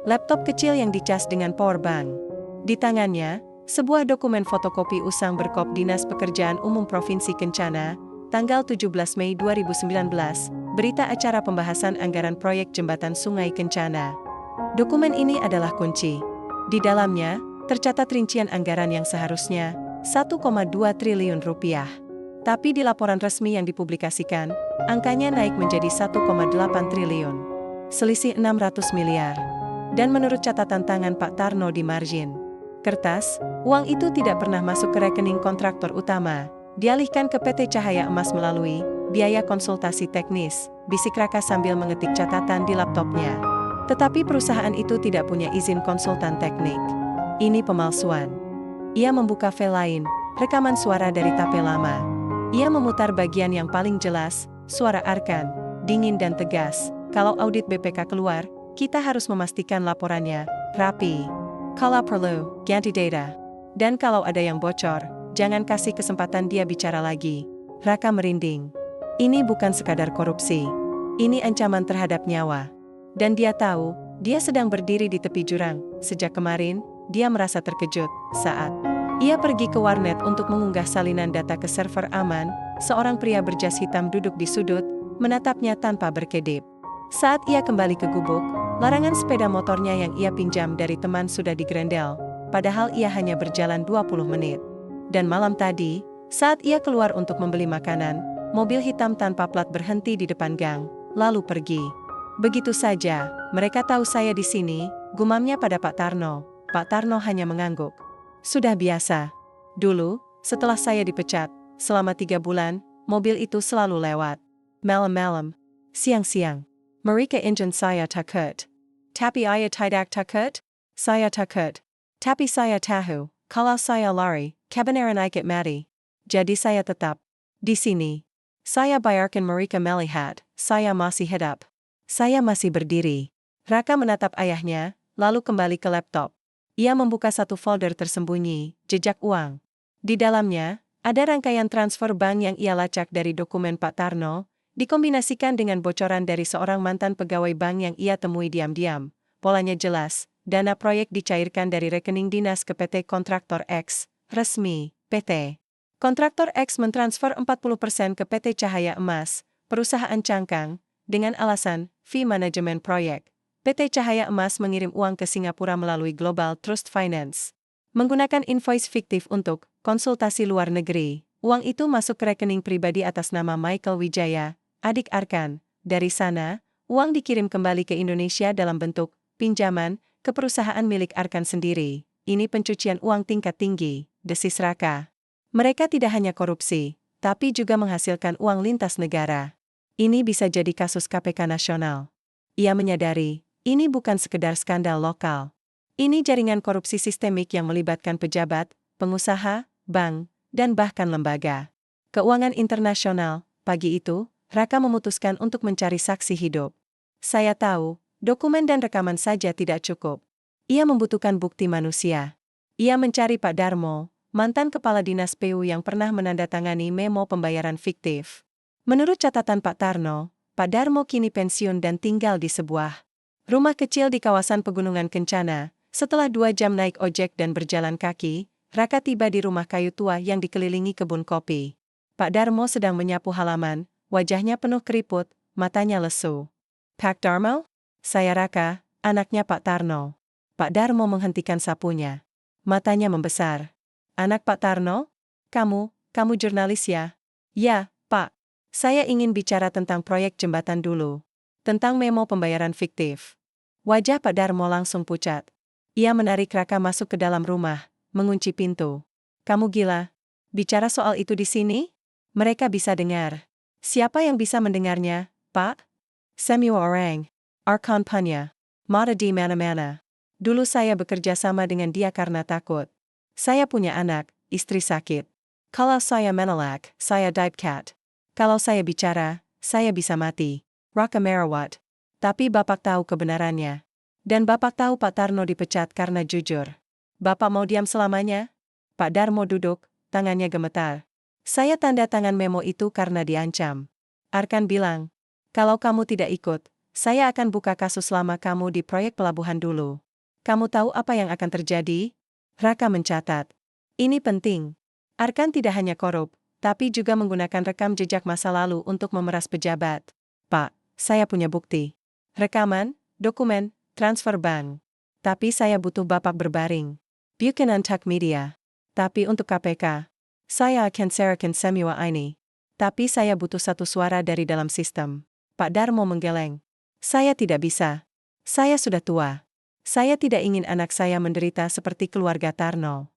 Laptop kecil yang dicas dengan power bank. Di tangannya, sebuah dokumen fotokopi usang berkop Dinas Pekerjaan Umum Provinsi Kencana, tanggal 17 Mei 2019, berita acara pembahasan anggaran proyek Jembatan Sungai Kencana. Dokumen ini adalah kunci. Di dalamnya, tercatat rincian anggaran yang seharusnya 1,2 triliun rupiah. Tapi di laporan resmi yang dipublikasikan, angkanya naik menjadi 1,8 triliun. Selisih 600 miliar. Dan menurut catatan tangan Pak Tarno di margin kertas, uang itu tidak pernah masuk ke rekening kontraktor utama, dialihkan ke PT Cahaya Emas melalui biaya konsultasi teknis, bisik Raka sambil mengetik catatan di laptopnya. Tetapi perusahaan itu tidak punya izin konsultan teknik. Ini pemalsuan. Ia membuka file lain, rekaman suara dari tape lama. Ia memutar bagian yang paling jelas, suara Arkan, dingin dan tegas. Kalau audit BPK keluar, kita harus memastikan laporannya rapi. Kalau perlu, ganti data. Dan kalau ada yang bocor, jangan kasih kesempatan dia bicara lagi. Raka merinding. Ini bukan sekadar korupsi. Ini ancaman terhadap nyawa. Dan dia tahu, dia sedang berdiri di tepi jurang. Sejak kemarin, dia merasa terkejut saat ia pergi ke warnet untuk mengunggah salinan data ke server aman. Seorang pria berjas hitam duduk di sudut, menatapnya tanpa berkedip. Saat ia kembali ke gubuk, larangan sepeda motornya yang ia pinjam dari teman sudah digrendel, padahal ia hanya berjalan 20 menit. Dan malam tadi, saat ia keluar untuk membeli makanan, mobil hitam tanpa plat berhenti di depan gang, lalu pergi. Begitu saja, mereka tahu saya di sini, gumamnya pada Pak Tarno. Pak Tarno hanya mengangguk. Sudah biasa. Dulu, setelah saya dipecat, selama 3 bulan, mobil itu selalu lewat. Malam-malam, siang-siang. Mereka ingin saya takut. Tapi saya tidak takut. Saya takut. Tapi saya tahu, kalau saya lari, kebenaran ikut mati. Jadi saya tetap di sini. Saya biarkan mereka melihat, saya masih hidup. Saya masih berdiri. Raka menatap ayahnya, lalu kembali ke laptop. Ia membuka satu folder tersembunyi, jejak uang. Di dalamnya, ada rangkaian transfer bank yang ia lacak dari dokumen Pak Tarno, dikombinasikan dengan bocoran dari seorang mantan pegawai bank yang ia temui diam-diam. Polanya jelas, dana proyek dicairkan dari rekening dinas ke PT Kontraktor X, resmi, PT Kontraktor X mentransfer 40% ke PT Cahaya Emas, perusahaan cangkang, dengan alasan fee manajemen proyek. PT Cahaya Emas mengirim uang ke Singapura melalui Global Trust Finance. Menggunakan invoice fiktif untuk konsultasi luar negeri, uang itu masuk ke rekening pribadi atas nama Michael Wijaya, adik Arkan. Dari sana, uang dikirim kembali ke Indonesia dalam bentuk pinjaman ke perusahaan milik Arkan sendiri. Ini pencucian uang tingkat tinggi, desis Raka. Mereka tidak hanya korupsi, tapi juga menghasilkan uang lintas negara. Ini bisa jadi kasus KPK nasional. Ia menyadari, ini bukan sekedar skandal lokal. Ini jaringan korupsi sistemik yang melibatkan pejabat, pengusaha, bank, dan bahkan lembaga keuangan internasional. Pagi itu, Raka memutuskan untuk mencari saksi hidup. Saya tahu, dokumen dan rekaman saja tidak cukup. Ia membutuhkan bukti manusia. Ia mencari Pak Darmo, mantan kepala dinas PU yang pernah menandatangani memo pembayaran fiktif. Menurut catatan Pak Tarno, Pak Darmo kini pensiun dan tinggal di sebuah rumah kecil di kawasan Pegunungan Kencana. Setelah 2 jam naik ojek dan berjalan kaki, Raka tiba di rumah kayu tua yang dikelilingi kebun kopi. Pak Darmo sedang menyapu halaman, wajahnya penuh keriput, matanya lesu. Pak Darmo? Saya Raka, anaknya Pak Tarno. Pak Darmo menghentikan sapunya. Matanya membesar. Anak Pak Tarno? Kamu jurnalis ya? Ya, Pak. Saya ingin bicara tentang proyek jembatan dulu. Tentang memo pembayaran fiktif. Wajah Pak Darmo langsung pucat. Ia menarik Raka masuk ke dalam rumah, mengunci pintu. Kamu gila? Bicara soal itu di sini? Mereka bisa dengar. Siapa yang bisa mendengarnya, Pak? Semua orang. Arkan punya mata di mana-mana. Dulu saya bekerja sama dengan dia karena takut. Saya punya anak, istri sakit. Kalau saya menolak, saya dive cat. Kalau saya bicara, saya bisa mati. Raka Merawat. Tapi Bapak tahu kebenarannya. Dan Bapak tahu Pak Tarno dipecat karena jujur. Bapak mau diam selamanya? Pak Darmo duduk, tangannya gemetar. Saya tanda tangan memo itu karena diancam. Arkan bilang, kalau kamu tidak ikut, saya akan buka kasus lama kamu di proyek pelabuhan dulu. Kamu tahu apa yang akan terjadi? Raka mencatat. Ini penting. Arkan tidak hanya korup, tapi juga menggunakan rekam jejak masa lalu untuk memeras pejabat. Pak, saya punya bukti. Rekaman, dokumen, transfer bank. Tapi saya butuh Bapak berbaring. Buchanan Tuck Media. Tapi untuk KPK, saya akan serahkan semua ini. Tapi saya butuh satu suara dari dalam sistem. Pak Darmo menggeleng. Saya tidak bisa. Saya sudah tua. Saya tidak ingin anak saya menderita seperti keluarga Tarno.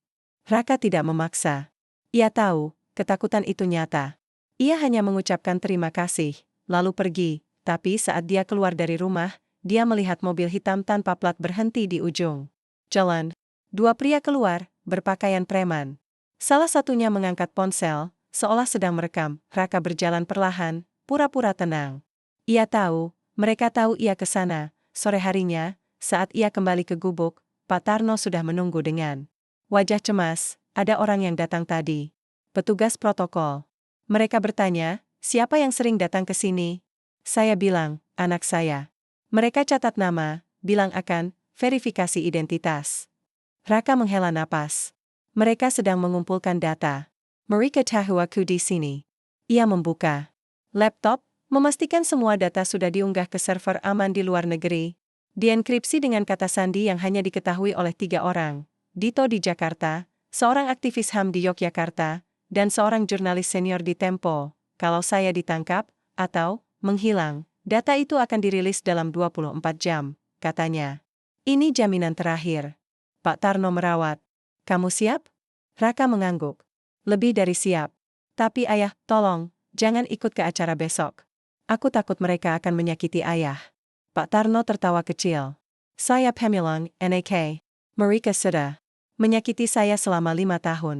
Raka tidak memaksa. Ia tahu, ketakutan itu nyata. Ia hanya mengucapkan terima kasih, lalu pergi, tapi saat dia keluar dari rumah, dia melihat mobil hitam tanpa plat berhenti di ujung jalan. Dua pria keluar, berpakaian preman. Salah satunya mengangkat ponsel, seolah sedang merekam. Raka berjalan perlahan, pura-pura tenang. Ia tahu, mereka tahu ia ke sana. Sore harinya, saat ia kembali ke gubuk, Pak Tarno sudah menunggu dengan wajah cemas. Ada orang yang datang tadi. Petugas protokol. Mereka bertanya, siapa yang sering datang ke sini? Saya bilang, anak saya. Mereka catat nama, bilang akan verifikasi identitas. Raka menghela napas. Mereka sedang mengumpulkan data. Mereka tahu aku di sini. Ia membuka laptop, memastikan semua data sudah diunggah ke server aman di luar negeri. Dienkripsi dengan kata sandi yang hanya diketahui oleh 3 orang. Dito di Jakarta, seorang aktivis HAM di Yogyakarta, dan seorang jurnalis senior di Tempo. Kalau saya ditangkap, atau menghilang, data itu akan dirilis dalam 24 jam, katanya. Ini jaminan terakhir. Pak Tarno merawat. Kamu siap? Raka mengangguk. Lebih dari siap. Tapi ayah, tolong, jangan ikut ke acara besok. Aku takut mereka akan menyakiti ayah. Pak Tarno tertawa kecil. Saya pemilang, NAK. Mereka sudah menyakiti saya selama 5 tahun.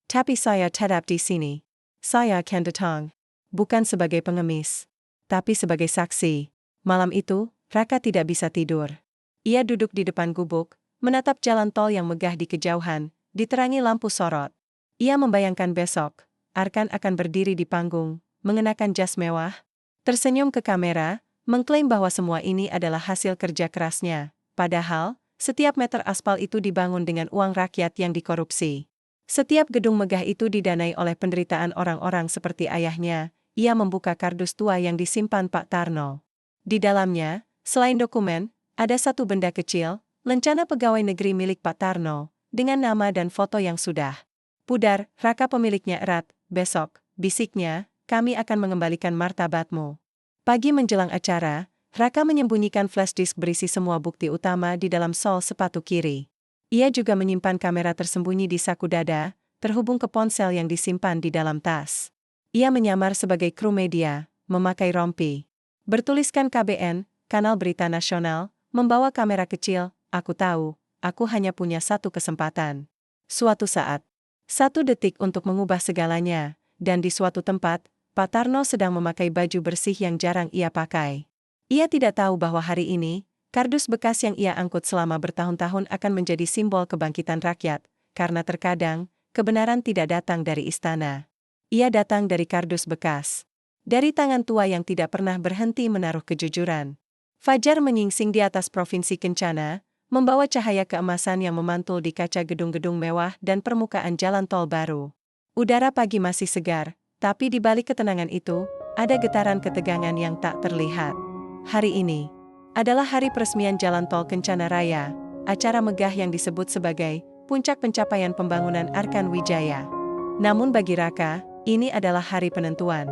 Tapi saya tetap di sini. Saya akan datang. Bukan sebagai pengemis. Tapi sebagai saksi. Malam itu, Raka tidak bisa tidur. Ia duduk di depan gubuk, menatap jalan tol yang megah di kejauhan, diterangi lampu sorot. Ia membayangkan besok, Arkan akan berdiri di panggung, mengenakan jas mewah, tersenyum ke kamera, mengklaim bahwa semua ini adalah hasil kerja kerasnya. Padahal, setiap meter aspal itu dibangun dengan uang rakyat yang dikorupsi. Setiap gedung megah itu didanai oleh penderitaan orang-orang seperti ayahnya. Ia membuka kardus tua yang disimpan Pak Tarno. Di dalamnya, selain dokumen, ada satu benda kecil, lencana pegawai negeri milik Pak Tarno, dengan nama dan foto yang sudah pudar. Raka pemiliknya erat. Besok, bisiknya, kami akan mengembalikan martabatmu. Pagi menjelang acara, Raka menyembunyikan flash disk berisi semua bukti utama di dalam sol sepatu kiri. Ia juga menyimpan kamera tersembunyi di saku dada, terhubung ke ponsel yang disimpan di dalam tas. Ia menyamar sebagai kru media, memakai rompi. Bertuliskan KBN, Kanal Berita Nasional, membawa kamera kecil. Aku tahu, aku hanya punya satu kesempatan. Suatu saat. 1 detik untuk mengubah segalanya, dan di suatu tempat, Pak Tarno sedang memakai baju bersih yang jarang ia pakai. Ia tidak tahu bahwa hari ini, kardus bekas yang ia angkut selama bertahun-tahun akan menjadi simbol kebangkitan rakyat, karena terkadang, kebenaran tidak datang dari istana. Ia datang dari kardus bekas. Dari tangan tua yang tidak pernah berhenti menaruh kejujuran. Fajar menyingsing di atas Provinsi Kencana, membawa cahaya keemasan yang memantul di kaca gedung-gedung mewah dan permukaan jalan tol baru. Udara pagi masih segar, tapi di balik ketenangan itu, ada getaran ketegangan yang tak terlihat. Hari ini adalah hari peresmian Jalan Tol Kencana Raya, acara megah yang disebut sebagai puncak pencapaian pembangunan Arkan Wijaya. Namun bagi Raka, ini adalah hari penentuan.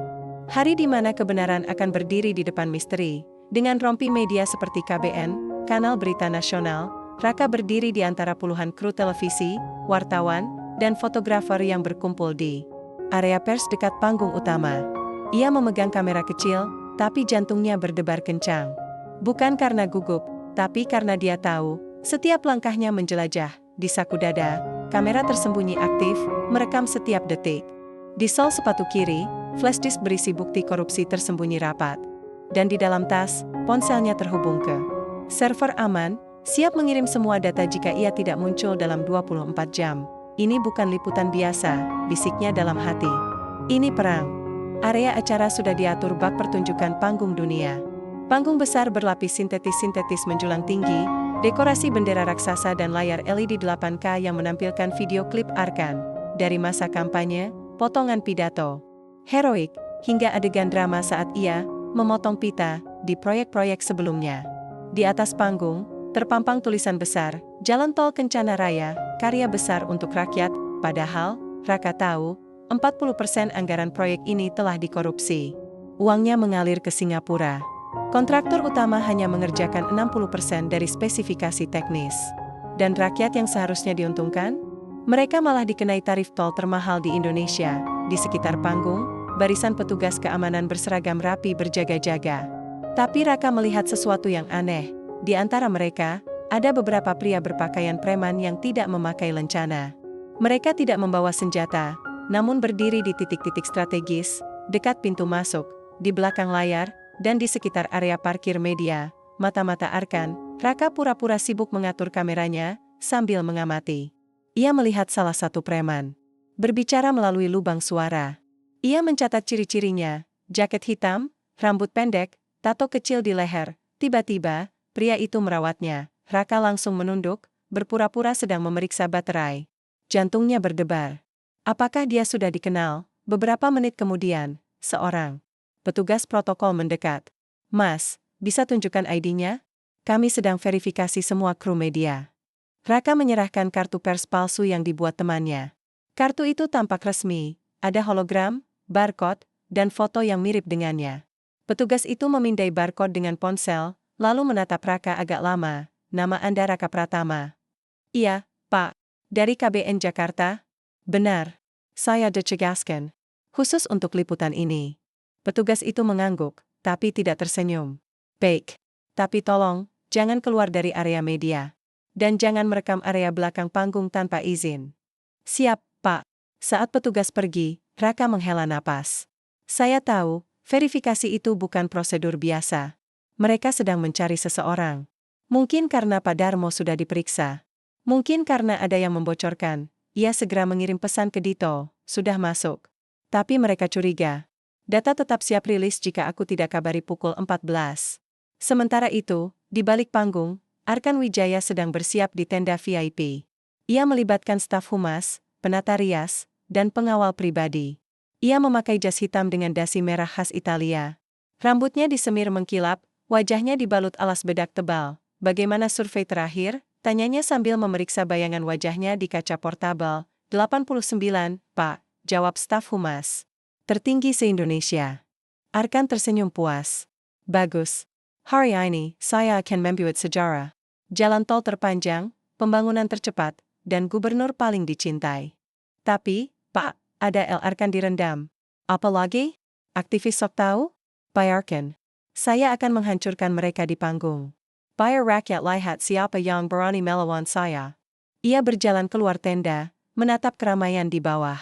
Hari di mana kebenaran akan berdiri di depan misteri. Dengan rompi media seperti KBN, Kanal Berita Nasional, Raka berdiri di antara puluhan kru televisi, wartawan, dan fotografer yang berkumpul di area pers dekat panggung utama. Ia memegang kamera kecil, tapi jantungnya berdebar kencang. Bukan karena gugup, tapi karena dia tahu, setiap langkahnya menjelajah. Di saku dada, kamera tersembunyi aktif, merekam setiap detik. Di sol sepatu kiri, flash disk berisi bukti korupsi tersembunyi rapat. Dan di dalam tas, ponselnya terhubung ke server aman, siap mengirim semua data jika ia tidak muncul dalam 24 jam. Ini bukan liputan biasa, bisiknya dalam hati. Ini perang. Area acara sudah diatur bak pertunjukan panggung dunia. Panggung besar berlapis sintetis menjulang tinggi, dekorasi bendera raksasa dan layar LED 8K yang menampilkan video klip Arkan. Dari masa kampanye, potongan pidato heroik, hingga adegan drama saat ia memotong pita di proyek-proyek sebelumnya. Di atas panggung, terpampang tulisan besar, Jalan Tol Kencana Raya, karya besar untuk rakyat, padahal, Raka tahu, 40% anggaran proyek ini telah dikorupsi. Uangnya mengalir ke Singapura. Kontraktor utama hanya mengerjakan 60% dari spesifikasi teknis. Dan rakyat yang seharusnya diuntungkan? Mereka malah dikenai tarif tol termahal di Indonesia. Di sekitar panggung, barisan petugas keamanan berseragam rapi berjaga-jaga. Tapi Raka melihat sesuatu yang aneh. Di antara mereka, ada beberapa pria berpakaian preman yang tidak memakai lencana. Mereka tidak membawa senjata, namun berdiri di titik-titik strategis, dekat pintu masuk, di belakang layar, dan di sekitar area parkir media. Mata-mata Arkan, Raka pura-pura sibuk mengatur kameranya, sambil mengamati. Ia melihat salah satu preman berbicara melalui lubang suara. Ia mencatat ciri-cirinya, jaket hitam, rambut pendek, tato kecil di leher. Tiba-tiba, pria itu merawatnya. Raka langsung menunduk, berpura-pura sedang memeriksa baterai. Jantungnya berdebar. Apakah dia sudah dikenal? Beberapa menit kemudian, seorang petugas protokol mendekat. Mas, bisa tunjukkan ID-nya? Kami sedang verifikasi semua kru media. Raka menyerahkan kartu pers palsu yang dibuat temannya. Kartu itu tampak resmi, ada hologram, barcode, dan foto yang mirip dengannya. Petugas itu memindai barcode dengan ponsel, lalu menatap Raka agak lama. Nama Anda Raka Pratama? Iya, Pak. Dari KBN Jakarta? Benar. Saya dicegaskan. Khusus untuk liputan ini. Petugas itu mengangguk, tapi tidak tersenyum. Baik. Tapi tolong, jangan keluar dari area media. Dan jangan merekam area belakang panggung tanpa izin. Siap, Pak. Saat petugas pergi, Raka menghela napas. Saya tahu, verifikasi itu bukan prosedur biasa. Mereka sedang mencari seseorang. Mungkin karena Pak Darmo sudah diperiksa. Mungkin karena ada yang membocorkan. Ia segera mengirim pesan ke Dito, sudah masuk. Tapi mereka curiga. Data tetap siap rilis jika aku tidak kabari pukul 14. Sementara itu, di balik panggung, Arkan Wijaya sedang bersiap di tenda VIP. Ia melibatkan staf humas, penata rias, dan pengawal pribadi. Ia memakai jas hitam dengan dasi merah khas Italia. Rambutnya disemir mengkilap, wajahnya dibalut alas bedak tebal. Bagaimana survei terakhir? Tanyanya sambil memeriksa bayangan wajahnya di kaca portabel. 89, Pak, jawab staf humas. Tertinggi se-Indonesia. Arkan tersenyum puas. Bagus. Hari ini, saya akan membuat sejarah. Jalan tol terpanjang, pembangunan tercepat, dan gubernur paling dicintai. Tapi, Pak, ada Arkan direndam. Apa lagi? Aktivis sok tahu? Pak Arkan. Saya akan menghancurkan mereka di panggung. Biar rakyat lihat siapa yang berani melawan saya. Ia berjalan keluar tenda, menatap keramaian di bawah.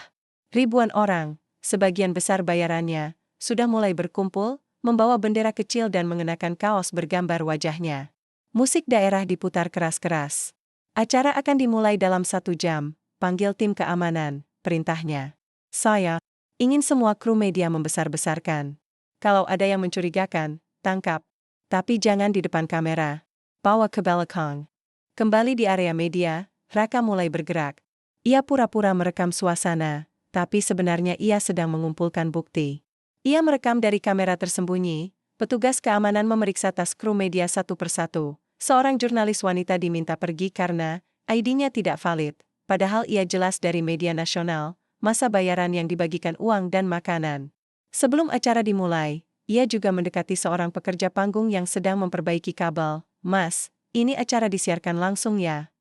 Ribuan orang, sebagian besar bayarannya, sudah mulai berkumpul, membawa bendera kecil dan mengenakan kaos bergambar wajahnya. Musik daerah diputar keras-keras. Acara akan dimulai dalam 1 jam, panggil tim keamanan, perintahnya. Saya ingin semua kru media membesar-besarkan. Kalau ada yang mencurigakan, tangkap. Tapi jangan di depan kamera. Bawa ke belakang. Kembali di area media, Raka mulai bergerak. Ia pura-pura merekam suasana, tapi sebenarnya ia sedang mengumpulkan bukti. Ia merekam dari kamera tersembunyi, petugas keamanan memeriksa tas kru media satu persatu. Seorang jurnalis wanita diminta pergi karena ID-nya tidak valid, padahal ia jelas dari media nasional, masa bayaran yang dibagikan uang dan makanan. Sebelum acara dimulai, ia juga mendekati seorang pekerja panggung yang sedang memperbaiki kabel. Mas, ini acara disiarkan langsung ya?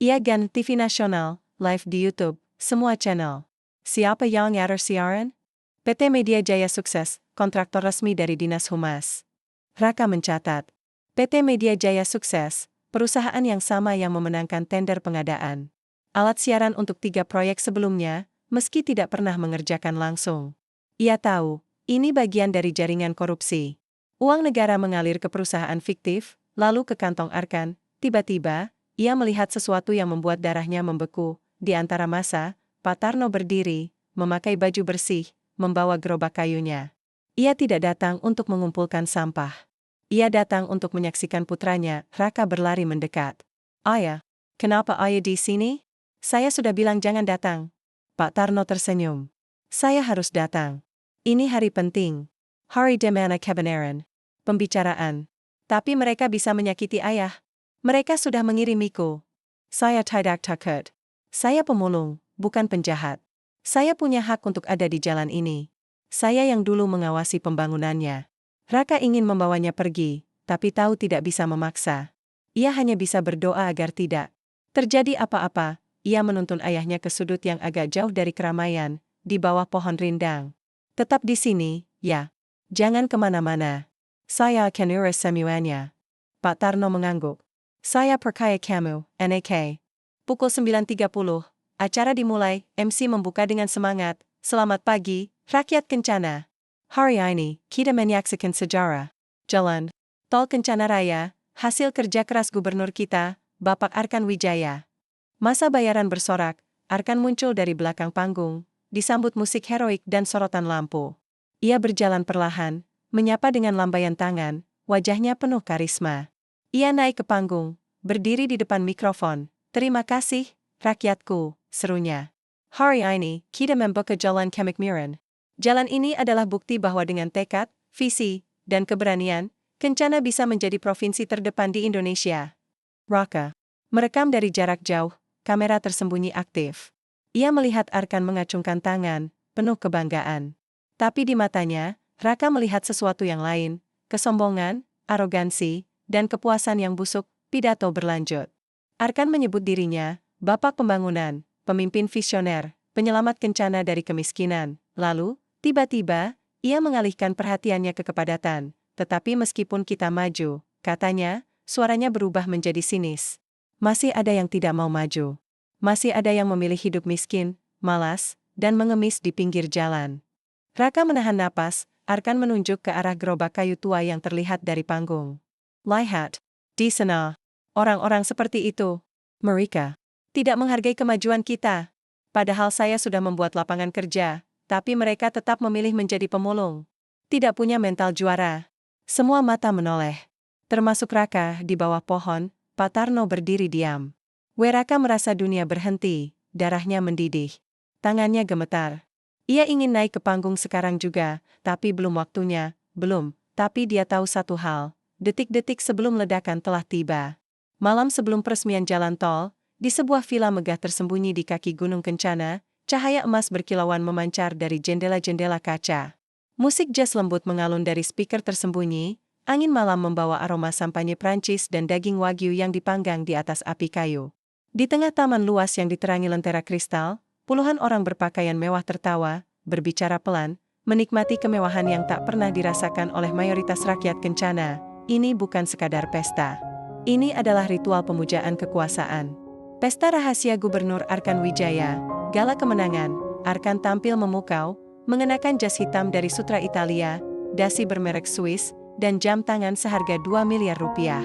Iya gan, TV nasional, live di YouTube, semua channel. Siapa yang ngatur siaran? PT Media Jaya Sukses, kontraktor resmi dari Dinas Humas. Raka mencatat, PT Media Jaya sukses, perusahaan yang sama yang memenangkan tender pengadaan alat siaran untuk 3 proyek sebelumnya, meski tidak pernah mengerjakan langsung. Ia tahu, ini bagian dari jaringan korupsi. Uang negara mengalir ke perusahaan fiktif, lalu ke kantong Arkan. Tiba-tiba, ia melihat sesuatu yang membuat darahnya membeku. Di antara masa, Pak Tarno berdiri, memakai baju bersih, membawa gerobak kayunya. Ia tidak datang untuk mengumpulkan sampah. Ia datang untuk menyaksikan putranya. Raka berlari mendekat. Ayah, kenapa ayah di sini? Saya sudah bilang jangan datang. Pak Tarno tersenyum. Saya harus datang. Ini hari penting. Hari di mana kebenaran. Pembicaraan. Tapi mereka bisa menyakiti ayah. Mereka sudah mengirimiku. Saya tidak takut. Saya pemulung, bukan penjahat. Saya punya hak untuk ada di jalan ini. Saya yang dulu mengawasi pembangunannya. Raka ingin membawanya pergi, tapi tahu tidak bisa memaksa. Ia hanya bisa berdoa agar tidak terjadi apa-apa. Ia menuntun ayahnya ke sudut yang agak jauh dari keramaian, di bawah pohon rindang. Tetap di sini, ya. Jangan kemana-mana. Saya akan urus semuanya. Pak Tarno mengangguk. Saya percaya kamu, NAK. Pukul 9.30, acara dimulai, MC membuka dengan semangat. Selamat pagi, rakyat Kencana. Hari ini, kita menyaksikan sejarah. Jalan Tol Kencana Raya, hasil kerja keras gubernur kita, Bapak Arkan Wijaya. Masa bayaran bersorak, Arkan muncul dari belakang panggung, disambut musik heroik dan sorotan lampu. Ia berjalan perlahan, menyapa dengan lambaian tangan, wajahnya penuh karisma. Ia naik ke panggung, berdiri di depan mikrofon. Terima kasih, rakyatku, serunya. Hari ini, kita membuka jalan Kemikmiran. Jalan ini adalah bukti bahwa dengan tekad, visi, dan keberanian, Kencana bisa menjadi provinsi terdepan di Indonesia. Raka merekam dari jarak jauh. Kamera tersembunyi aktif. Ia melihat Arkan mengacungkan tangan, penuh kebanggaan. Tapi di matanya, Raka melihat sesuatu yang lain, kesombongan, arogansi, dan kepuasan yang busuk. Pidato berlanjut. Arkan menyebut dirinya, Bapak Pembangunan, pemimpin visioner, penyelamat Kencana dari kemiskinan. Lalu, tiba-tiba, ia mengalihkan perhatiannya ke kepadatan. Tetapi meskipun kita maju, katanya, suaranya berubah menjadi sinis. Masih ada yang tidak mau maju. Masih ada yang memilih hidup miskin, malas, dan mengemis di pinggir jalan. Raka menahan napas, Arkan menunjuk ke arah gerobak kayu tua yang terlihat dari panggung. Lihat, di sana, orang-orang seperti itu. Mereka tidak menghargai kemajuan kita. Padahal saya sudah membuat lapangan kerja, tapi mereka tetap memilih menjadi pemulung. Tidak punya mental juara. Semua mata menoleh. Termasuk Raka di bawah pohon. Pak Tarno berdiri diam. Raka merasa dunia berhenti, darahnya mendidih. Tangannya gemetar. Ia ingin naik ke panggung sekarang juga, tapi belum waktunya, belum. Tapi dia tahu satu hal, detik-detik sebelum ledakan telah tiba. Malam sebelum peresmian jalan tol, di sebuah villa megah tersembunyi di kaki Gunung Kencana, cahaya emas berkilauan memancar dari jendela-jendela kaca. Musik jazz lembut mengalun dari speaker tersembunyi. Angin malam membawa aroma sampanye Prancis dan daging wagyu yang dipanggang di atas api kayu. Di tengah taman luas yang diterangi lentera kristal, puluhan orang berpakaian mewah tertawa, berbicara pelan, menikmati kemewahan yang tak pernah dirasakan oleh mayoritas rakyat Kencana. Ini bukan sekadar pesta. Ini adalah ritual pemujaan kekuasaan. Pesta rahasia Gubernur Arkan Wijaya, gala kemenangan. Arkan tampil memukau, mengenakan jas hitam dari sutra Italia, dasi bermerek Swiss, dan jam tangan seharga 2 miliar rupiah.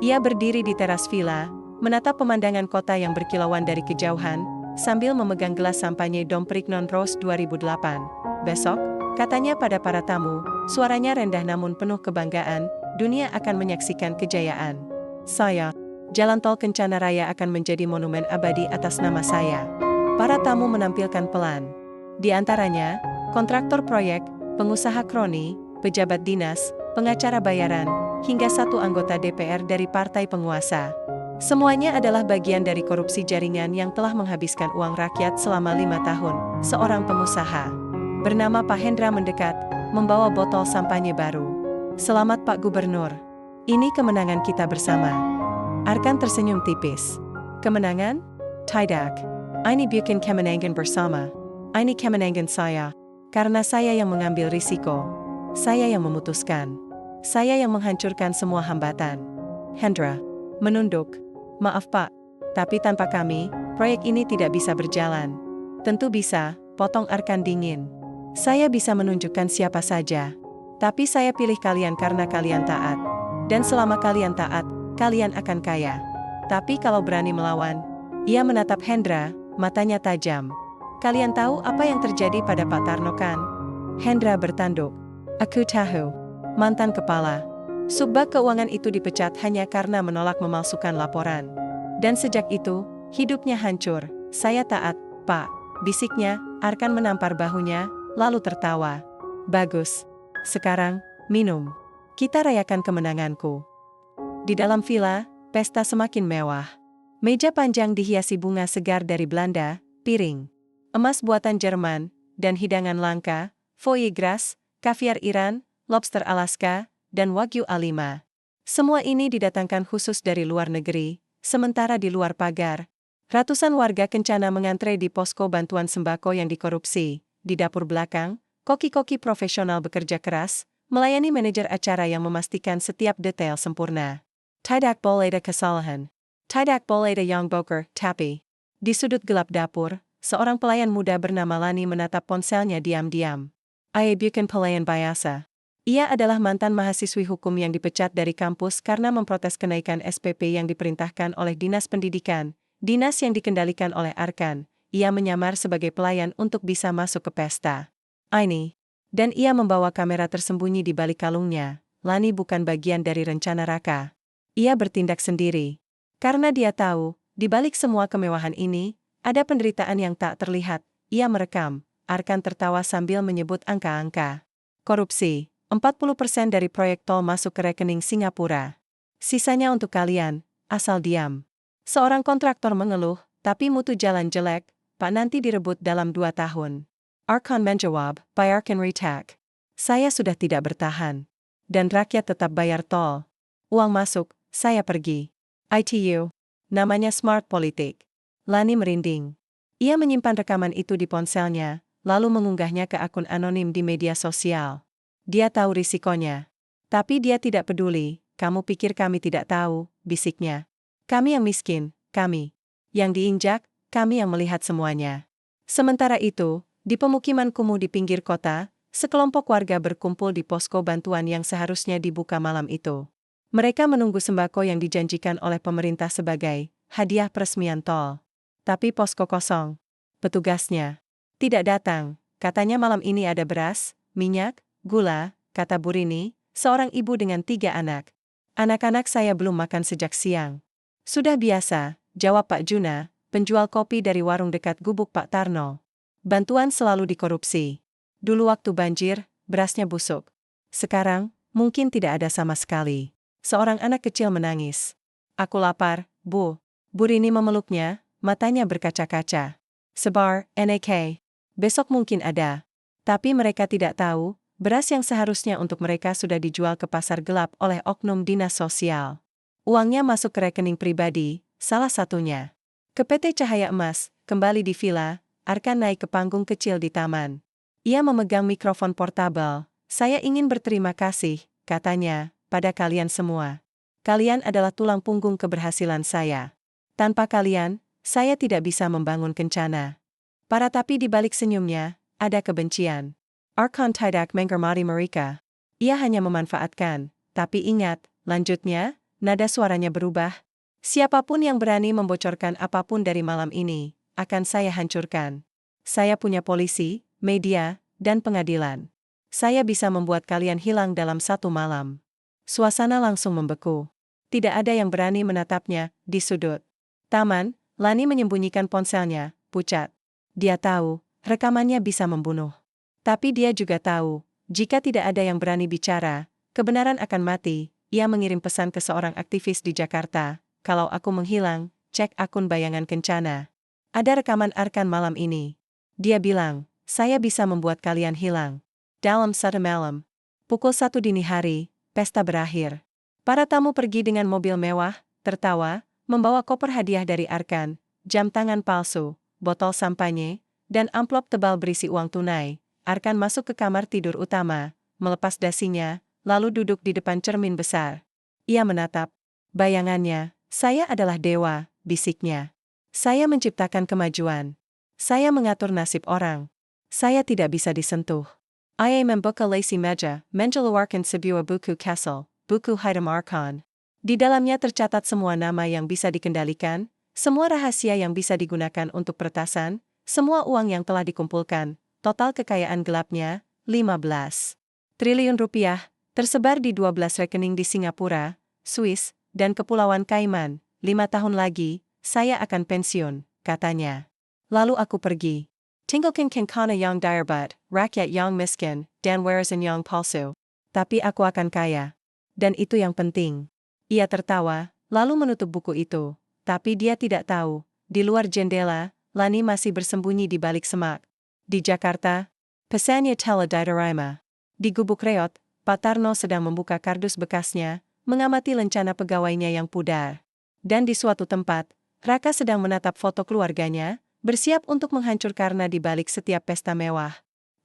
Ia berdiri di teras villa, menatap pemandangan kota yang berkilauan dari kejauhan, sambil memegang gelas sampanye Dom Perignon Rose 2008. Besok, katanya pada para tamu, suaranya rendah namun penuh kebanggaan, dunia akan menyaksikan kejayaan saya. Jalan tol Kencana Raya akan menjadi monumen abadi atas nama saya. Para tamu menampilkan pelan. Di antaranya, kontraktor proyek, pengusaha kroni, pejabat dinas, pengacara bayaran, hingga satu anggota DPR dari partai penguasa. Semuanya adalah bagian dari korupsi jaringan yang telah menghabiskan uang rakyat selama 5 tahun. Seorang pengusaha bernama Pak Hendra mendekat, membawa botol sampanye baru. Selamat Pak Gubernur. Ini kemenangan kita bersama. Arkan tersenyum tipis. Kemenangan? Tidak. Ini bukan kemenangan bersama. Ini kemenangan saya. Karena saya yang mengambil risiko. Saya yang memutuskan. Saya yang menghancurkan semua hambatan. Hendra menunduk. Maaf Pak, tapi tanpa kami, proyek ini tidak bisa berjalan. Tentu bisa, potong Arkan dingin. Saya bisa menunjukkan siapa saja. Tapi saya pilih kalian karena kalian taat. Dan selama kalian taat, kalian akan kaya. Tapi kalau berani melawan, ia menatap Hendra, matanya tajam. Kalian tahu apa yang terjadi pada Pak Tarno kan? Hendra bertanduk. Aku tahu. Mantan kepala Subbag Keuangan itu dipecat hanya karena menolak memalsukan laporan. Dan sejak itu, hidupnya hancur. Saya taat, Pak. Bisiknya, Arkan menampar bahunya, lalu tertawa. Bagus. Sekarang, minum. Kita rayakan kemenanganku. Di dalam villa, pesta semakin mewah. Meja panjang dihiasi bunga segar dari Belanda, piring emas buatan Jerman, dan hidangan langka, foie gras, kaviar Iran, lobster Alaska, dan Wagyu A5. Semua ini didatangkan khusus dari luar negeri, sementara di luar pagar, ratusan warga kencana mengantre di posko bantuan sembako yang dikorupsi. Di dapur belakang, koki-koki profesional bekerja keras, melayani manajer acara yang memastikan setiap detail sempurna. Tidak boleh ada kesalahan. Tidak boleh ada yang boker, tapi di sudut gelap dapur, seorang pelayan muda bernama Lani menatap ponselnya diam-diam. Ia bukan pelayan biasa. Ia adalah mantan mahasiswi hukum yang dipecat dari kampus karena memprotes kenaikan SPP yang diperintahkan oleh Dinas Pendidikan, dinas yang dikendalikan oleh Arkan. Ia menyamar sebagai pelayan untuk bisa masuk ke pesta ini. Dan ia membawa kamera tersembunyi di balik kalungnya. Lani bukan bagian dari rencana Raka. Ia bertindak sendiri. Karena dia tahu, di balik semua kemewahan ini, ada penderitaan yang tak terlihat. Ia merekam. Arkan tertawa sambil menyebut angka-angka. Korupsi. 40% dari proyek tol masuk ke rekening Singapura. Sisanya untuk kalian, asal diam. Seorang kontraktor mengeluh, tapi mutu jalan jelek, Pak nanti direbut dalam 2 tahun. Arkan menjawab, bayarkan retak. Saya sudah tidak bertahan. Dan rakyat tetap bayar tol. Uang masuk, saya pergi. ITU. Namanya Smart Politik. Lani merinding. Ia menyimpan rekaman itu di ponselnya, lalu mengunggahnya ke akun anonim di media sosial. Dia tahu risikonya. Tapi dia tidak peduli. Kamu pikir kami tidak tahu, bisiknya. Kami yang miskin, kami yang diinjak, kami yang melihat semuanya. Sementara itu, di pemukiman kumuh di pinggir kota, sekelompok warga berkumpul di posko bantuan yang seharusnya dibuka malam itu. Mereka menunggu sembako yang dijanjikan oleh pemerintah sebagai hadiah peresmian tol. Tapi posko kosong. Petugasnya tidak datang. Katanya malam ini ada beras, minyak, gula, kata Burini, seorang ibu dengan 3 anak. Anak-anak saya belum makan sejak siang. Sudah biasa, jawab Pak Juna, penjual kopi dari warung dekat gubuk Pak Tarno. Bantuan selalu dikorupsi. Dulu waktu banjir, berasnya busuk. Sekarang, mungkin tidak ada sama sekali. Seorang anak kecil menangis. Aku lapar, Bu. Burini memeluknya, matanya berkaca-kaca. Sebar, NAK. Besok mungkin ada. Tapi mereka tidak tahu, beras yang seharusnya untuk mereka sudah dijual ke pasar gelap oleh oknum dinas sosial. Uangnya masuk ke rekening pribadi, salah satunya ke PT Cahaya Emas. Kembali di villa, Arkan naik ke panggung kecil di taman. Ia memegang mikrofon portabel. Saya ingin berterima kasih, katanya, pada kalian semua. Kalian adalah tulang punggung keberhasilan saya. Tanpa kalian, saya tidak bisa membangun kencana. Tapi di balik senyumnya, ada kebencian. Arkan tidak menghormati mereka. Ia hanya memanfaatkan. Tapi ingat, lanjutnya, nada suaranya berubah. Siapapun yang berani membocorkan apapun dari malam ini, akan saya hancurkan. Saya punya polisi, media, dan pengadilan. Saya bisa membuat kalian hilang dalam 1 malam. Suasana langsung membeku. Tidak ada yang berani menatapnya, di sudut taman, Lani menyembunyikan ponselnya, pucat. Dia tahu, rekamannya bisa membunuh. Tapi dia juga tahu, jika tidak ada yang berani bicara, kebenaran akan mati. Ia mengirim pesan ke seorang aktivis di Jakarta, kalau aku menghilang, cek akun bayangan kencana. Ada rekaman Arkan malam ini. Dia bilang, saya bisa membuat kalian hilang. Dalam 1 malam. Pukul 1 dini hari, pesta berakhir. Para tamu pergi dengan mobil mewah, tertawa, membawa koper hadiah dari Arkan, jam tangan palsu, botol sampanye, dan amplop tebal berisi uang tunai. Arkan masuk ke kamar tidur utama, melepas dasinya, lalu duduk di depan cermin besar. Ia menatap. Bayangannya, saya adalah dewa, bisiknya. Saya menciptakan kemajuan. Saya mengatur nasib orang. Saya tidak bisa disentuh. Ia membuka lacy meja, mengeluarkan sebuah buku Castle, buku Hitam Archon. Di dalamnya tercatat semua nama yang bisa dikendalikan, semua rahasia yang bisa digunakan untuk peretasan, semua uang yang telah dikumpulkan, total kekayaan gelapnya, 15 triliun rupiah, tersebar di 12 rekening di Singapura, Swiss, dan Kepulauan Kaiman. 5 tahun lagi, saya akan pensiun, katanya. Lalu aku pergi. Tinggalkan Kencana yang direbat, rakyat yang miskin, dan warisan yang palsu. Tapi aku akan kaya. Dan itu yang penting. Ia tertawa, lalu menutup buku itu. Tapi dia tidak tahu, di luar jendela, Lani masih bersembunyi di balik semak. Di Jakarta, pesannya Tela Diterima. Di Gubuk Reot, Pak Tarno sedang membuka kardus bekasnya, mengamati lencana pegawainya yang pudar. Dan di suatu tempat, Raka sedang menatap foto keluarganya, bersiap untuk menghancur karena di balik setiap pesta mewah.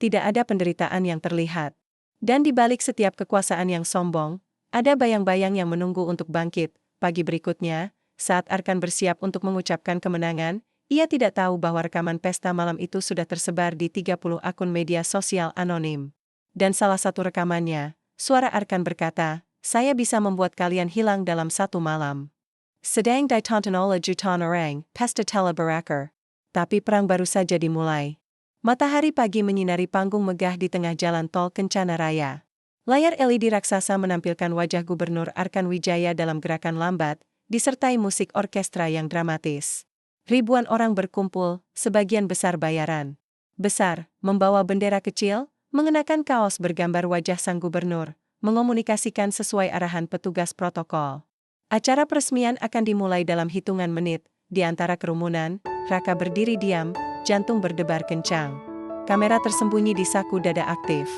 Tidak ada penderitaan yang terlihat. Dan di balik setiap kekuasaan yang sombong, ada bayang-bayang yang menunggu untuk bangkit. Pagi berikutnya, saat Arkan bersiap untuk mengucapkan kemenangan, ia tidak tahu bahwa rekaman pesta malam itu sudah tersebar di 30 akun media sosial anonim. Dan salah satu rekamannya, suara Arkan berkata, "Saya bisa membuat kalian hilang dalam 1 malam." Sedang ditonton oleh jutaan orang, pesta Tela Berakhir. Tapi perang baru saja dimulai. Matahari pagi menyinari panggung megah di tengah jalan tol Kencana Raya. Layar LED raksasa menampilkan wajah Gubernur Arkan Wijaya dalam gerakan lambat, disertai musik orkestra yang dramatis. Ribuan orang berkumpul, sebagian besar bayaran. Besar, membawa bendera kecil, mengenakan kaos bergambar wajah sang gubernur, mengomunikasikan sesuai arahan petugas protokol. Acara peresmian akan dimulai dalam hitungan menit. Di antara kerumunan, Raka berdiri diam, jantung berdebar kencang. Kamera tersembunyi di saku dada aktif.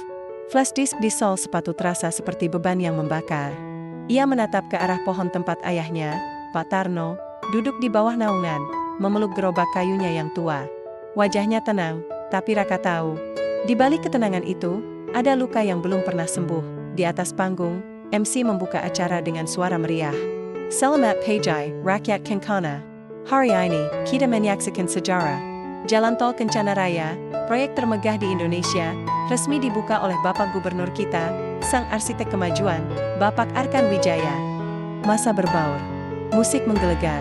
Flash disk di sol sepatu terasa seperti beban yang membakar. Ia menatap ke arah pohon tempat ayahnya, Pak Tarno, duduk di bawah naungan, memeluk gerobak kayunya yang tua. Wajahnya tenang, tapi Raka tahu, di balik ketenangan itu, ada luka yang belum pernah sembuh. Di atas panggung, MC membuka acara dengan suara meriah. Selamat pagi, rakyat Kencana. Hari ini, kita menyaksikan sejarah. Jalan Tol Kencana Raya, proyek termegah di Indonesia, resmi dibuka oleh Bapak Gubernur kita, sang arsitek kemajuan, Bapak Arkan Wijaya. Masa berbaur. Musik menggelegar.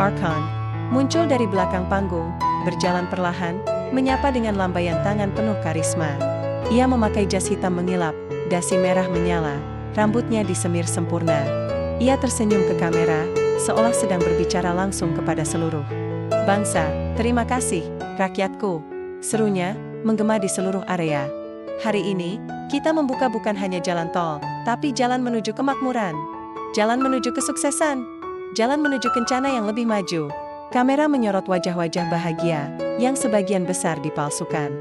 Arkan muncul dari belakang panggung, berjalan perlahan, menyapa dengan lambaian tangan penuh karisma. Ia memakai jas hitam mengilap, dasi merah menyala, rambutnya disemir sempurna. Ia tersenyum ke kamera, seolah sedang berbicara langsung kepada seluruh bangsa. "Terima kasih, rakyatku," serunya, menggema di seluruh area. "Hari ini, kita membuka bukan hanya jalan tol, tapi jalan menuju kemakmuran. Jalan menuju kesuksesan. Jalan menuju Kencana yang lebih maju." Kamera menyorot wajah-wajah bahagia, yang sebagian besar dipalsukan.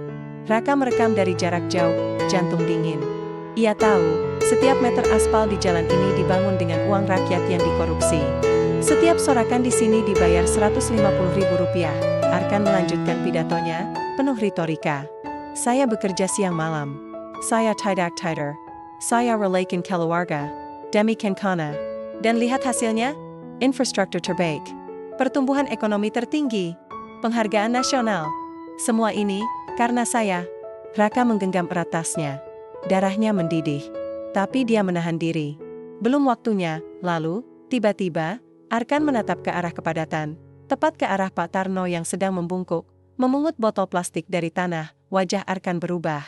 Raka merekam dari jarak jauh, jantung dingin. Ia tahu, setiap meter aspal di jalan ini dibangun dengan uang rakyat yang dikorupsi. Setiap sorakan di sini dibayar Rp150.000. Arkan melanjutkan pidatonya, penuh retorika. "Saya bekerja siang malam. Saya tidak tidur. Saya relakan keluarga. Demi Kencana. Dan lihat hasilnya? Infrastruktur terbaik. Pertumbuhan ekonomi tertinggi. Penghargaan nasional. Semua ini, karena saya." Raka menggenggam erat tasnya. Darahnya mendidih. Tapi dia menahan diri. Belum waktunya. Lalu, tiba-tiba, Arkan menatap ke arah kepadatan, tepat ke arah Pak Tarno yang sedang membungkuk, memungut botol plastik dari tanah. Wajah Arkan berubah.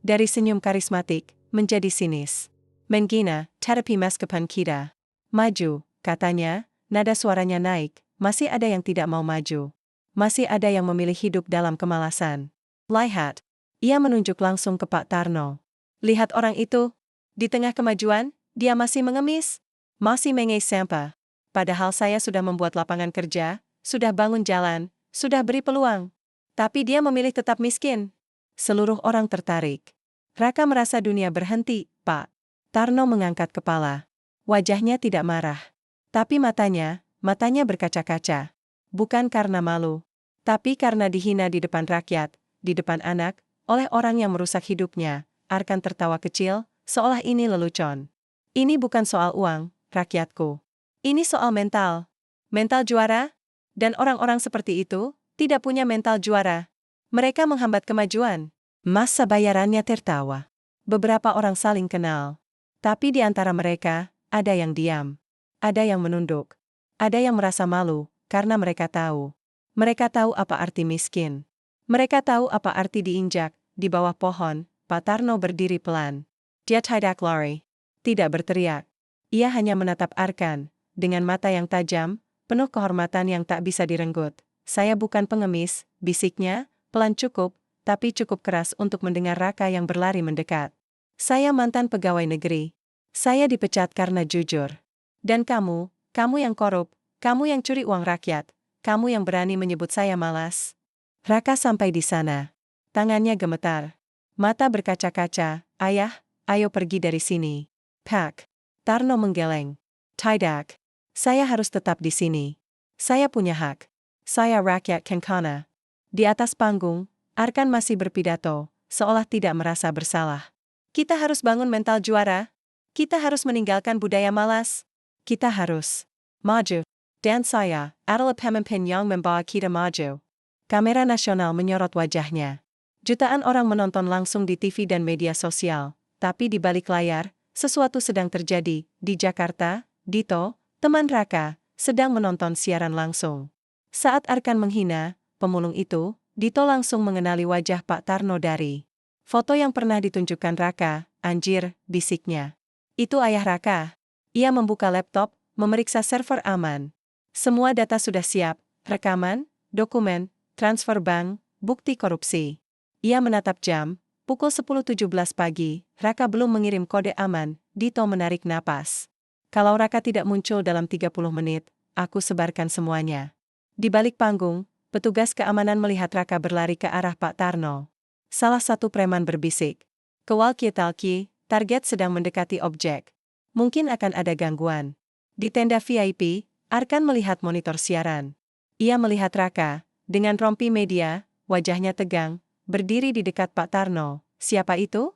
Dari senyum karismatik, menjadi sinis. "Menggina, terapi maskapan kita. Maju," katanya, nada suaranya naik. "Masih ada yang tidak mau maju. Masih ada yang memilih hidup dalam kemalasan. Lihat." Ia menunjuk langsung ke Pak Tarno. "Lihat orang itu. Di tengah kemajuan, dia masih mengemis. Masih mengeis sampah. Padahal saya sudah membuat lapangan kerja, sudah bangun jalan, sudah beri peluang. Tapi dia memilih tetap miskin." Seluruh orang tertarik. Raka merasa dunia berhenti. "Pak." Tarno mengangkat kepala. Wajahnya tidak marah. Tapi matanya berkaca-kaca. Bukan karena malu. Tapi karena dihina di depan rakyat, di depan anak, oleh orang yang merusak hidupnya. Arkan tertawa kecil, seolah ini lelucon. Ini bukan soal uang, rakyatku. Ini soal mental. Mental juara? Dan orang-orang seperti itu tidak punya mental juara. Mereka menghambat kemajuan. Masa bayarannya tertawa. Beberapa orang saling kenal. Tapi di antara mereka, ada yang diam. Ada yang menunduk. Ada yang merasa malu, karena mereka tahu. Mereka tahu apa arti miskin. Mereka tahu apa arti diinjak. Di bawah pohon, Pak Tarno berdiri pelan. Dia tidak lari. Tidak berteriak. Ia hanya menatap Arkan, dengan mata yang tajam, penuh kehormatan yang tak bisa direnggut. Saya bukan pengemis, bisiknya, pelan cukup, tapi cukup keras untuk mendengar Raka yang berlari mendekat. Saya mantan pegawai negeri. Saya dipecat karena jujur. Dan kamu yang korup, kamu yang curi uang rakyat, kamu yang berani menyebut saya malas. Raka sampai di sana. Tangannya gemetar. Mata berkaca-kaca. Ayah, ayo pergi dari sini. Pak. Tarno menggeleng. Tidak. Saya harus tetap di sini. Saya punya hak. Saya rakyat Kencana. Di atas panggung, Arkan masih berpidato, seolah tidak merasa bersalah. Kita harus bangun mental juara. Kita harus meninggalkan budaya malas. Kita harus maju. Dan saya adalah pemimpin yang membawa kita maju. Kamera nasional menyorot wajahnya. Jutaan orang menonton langsung di TV dan media sosial, tapi di balik layar, sesuatu sedang terjadi. Di Jakarta, Dito, teman Raka, sedang menonton siaran langsung. Saat Arkan menghina pemulung itu, Dito langsung mengenali wajah Pak Tarno dari foto yang pernah ditunjukkan Raka. Anjir, bisiknya. Itu ayah Raka. Ia membuka laptop, memeriksa server aman. Semua data sudah siap, rekaman, dokumen, transfer bank, bukti korupsi. Ia menatap jam, pukul 10.17 pagi, Raka belum mengirim kode aman. Dito menarik napas. Kalau Raka tidak muncul dalam 30 menit, aku sebarkan semuanya. Di balik panggung, petugas keamanan melihat Raka berlari ke arah Pak Tarno. Salah satu preman berbisik. Ke walkie-talkie, target sedang mendekati objek. Mungkin akan ada gangguan. Di tenda VIP, Arkan melihat monitor siaran. Ia melihat Raka, dengan rompi media, wajahnya tegang, berdiri di dekat Pak Tarno. Siapa itu?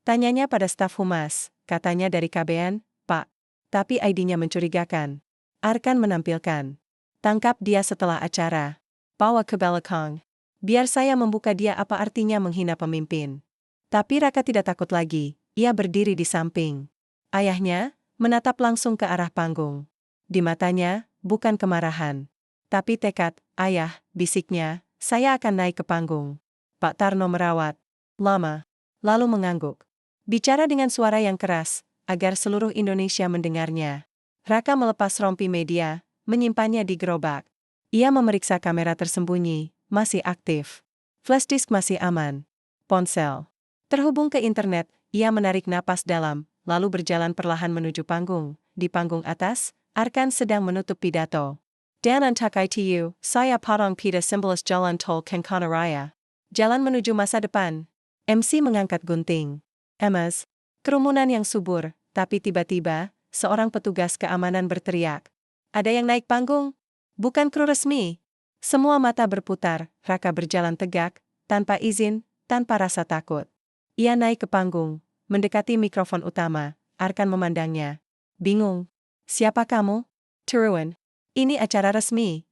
Tanyanya pada staf humas, katanya dari KBN, Pak. Tapi ID-nya mencurigakan. Arkan menampilkan. Tangkap dia setelah acara. Bawa ke belakang. Biar saya membuka dia apa artinya menghina pemimpin. Tapi Raka tidak takut lagi, ia berdiri di samping. Ayahnya, menatap langsung ke arah panggung. Di matanya, bukan kemarahan. Tapi tekad, ayah, bisiknya, saya akan naik ke panggung. Pak Tarno merawat. Lama. Lalu mengangguk. Bicara dengan suara yang keras, agar seluruh Indonesia mendengarnya. Raka melepas rompi media, menyimpannya di gerobak. Ia memeriksa kamera tersembunyi, masih aktif. Flash disk masih aman. Ponsel. Terhubung ke internet, ia menarik napas dalam, lalu berjalan perlahan menuju panggung. Di panggung atas, Arkan sedang menutup pidato. Dan untuk itu, saya potong pita simbolis jalan tol Kencana Raya. Jalan menuju masa depan. MC mengangkat gunting. Emas. Kerumunan yang subur, tapi tiba-tiba, seorang petugas keamanan berteriak. Ada yang naik panggung? Bukan kru resmi. Semua mata berputar, Raka berjalan tegak, tanpa izin, tanpa rasa takut. Ia naik ke panggung, mendekati mikrofon utama. Arkan memandangnya. Bingung. Siapa kamu? Turun. Ini acara resmi.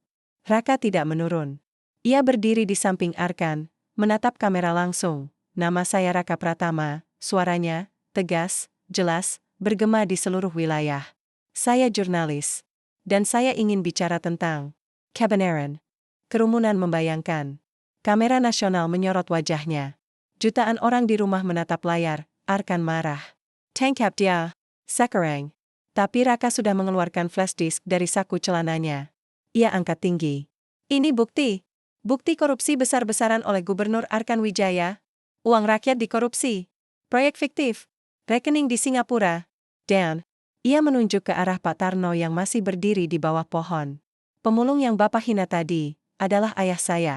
Raka tidak menurun. Ia berdiri di samping Arkan, menatap kamera langsung. Nama saya Raka Pratama, suaranya, tegas, jelas, bergema di seluruh wilayah. Saya jurnalis. Dan saya ingin bicara tentang kebenaran. Kerumunan membayangkan. Kamera nasional menyorot wajahnya. Jutaan orang di rumah menatap layar, Arkan marah. Tangkap dia. Sekarang. Tapi Raka sudah mengeluarkan flash disk dari saku celananya. Ia angkat tinggi. Ini bukti. Bukti korupsi besar-besaran oleh Gubernur Arkan Wijaya. Uang rakyat dikorupsi. Proyek fiktif. Rekening di Singapura. Dan ia menunjuk ke arah Pak Tarno yang masih berdiri di bawah pohon. Pemulung yang Bapak hina tadi adalah ayah saya.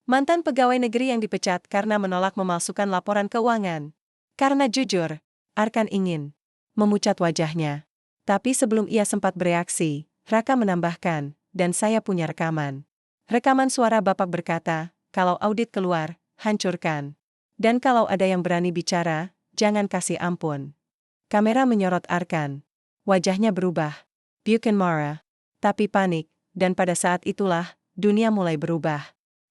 Mantan pegawai negeri yang dipecat karena menolak memalsukan laporan keuangan. Karena jujur, Arkan ingin memucat wajahnya. Tapi sebelum ia sempat bereaksi, Raka menambahkan, dan saya punya rekaman. Rekaman suara Bapak berkata, kalau audit keluar, hancurkan. Dan kalau ada yang berani bicara, jangan kasih ampun. Kamera menyorot Arkan. Wajahnya berubah. Bukan marah, tapi panik, dan pada saat itulah, dunia mulai berubah.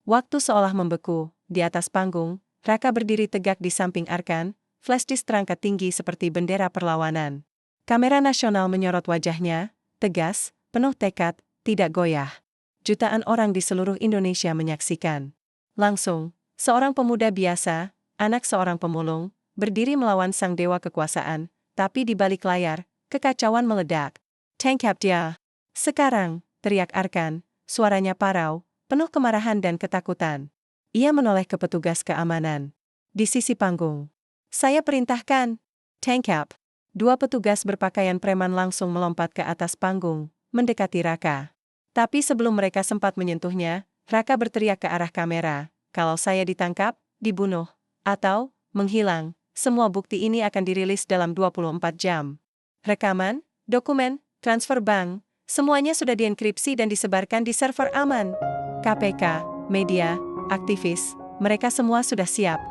Waktu seolah membeku, di atas panggung, Raka berdiri tegak di samping Arkan, flashdisk terangkat tinggi seperti bendera perlawanan. Kamera nasional menyorot wajahnya, tegas, penuh tekad, tidak goyah. Jutaan orang di seluruh Indonesia menyaksikan. Langsung, seorang pemuda biasa, anak seorang pemulung, berdiri melawan sang dewa kekuasaan, tapi di balik layar, kekacauan meledak. Tangkap dia. Sekarang, teriak Arkan, suaranya parau, penuh kemarahan dan ketakutan. Ia menoleh ke petugas keamanan. Di sisi panggung. Saya perintahkan. Tangkap. Dua petugas berpakaian preman langsung melompat ke atas panggung, mendekati Raka. Tapi sebelum mereka sempat menyentuhnya, Raka berteriak ke arah kamera, kalau saya ditangkap, dibunuh, atau menghilang, semua bukti ini akan dirilis dalam 24 jam. Rekaman, dokumen, transfer bank, semuanya sudah dienkripsi dan disebarkan di server aman. KPK, media, aktivis, mereka semua sudah siap.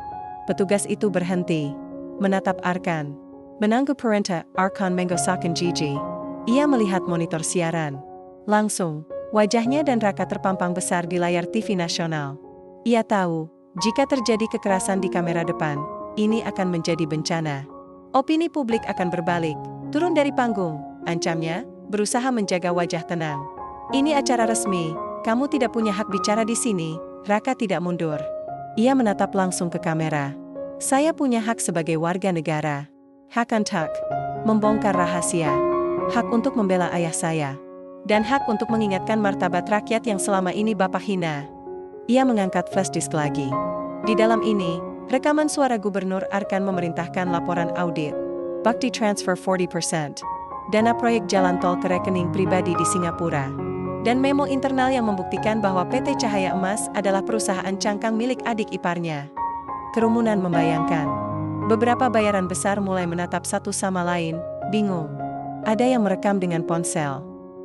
Petugas itu berhenti, menatap Arkan. Menanggup perintah, Arkan menggosakan gigi. Ia melihat monitor siaran. Langsung, wajahnya dan Raka terpampang besar di layar TV nasional. Ia tahu, jika terjadi kekerasan di kamera depan, ini akan menjadi bencana. Opini publik akan berbalik, turun dari panggung, ancamnya, berusaha menjaga wajah tenang. Ini acara resmi, kamu tidak punya hak bicara di sini. Raka tidak mundur. Ia menatap langsung ke kamera. Saya punya hak sebagai warga negara. Hak untuk membongkar rahasia. Hak untuk membela ayah saya. Dan hak untuk mengingatkan martabat rakyat yang selama ini Bapak hina. Ia mengangkat flashdisk lagi. Di dalam ini, rekaman suara Gubernur Arkan memerintahkan laporan audit. Bakti transfer 40%. Dana proyek jalan tol ke rekening pribadi di Singapura. Dan memo internal yang membuktikan bahwa PT Cahaya Emas adalah perusahaan cangkang milik adik iparnya. Kerumunan membayangkan. Beberapa bayaran besar mulai menatap satu sama lain, bingung. Ada yang merekam dengan ponsel.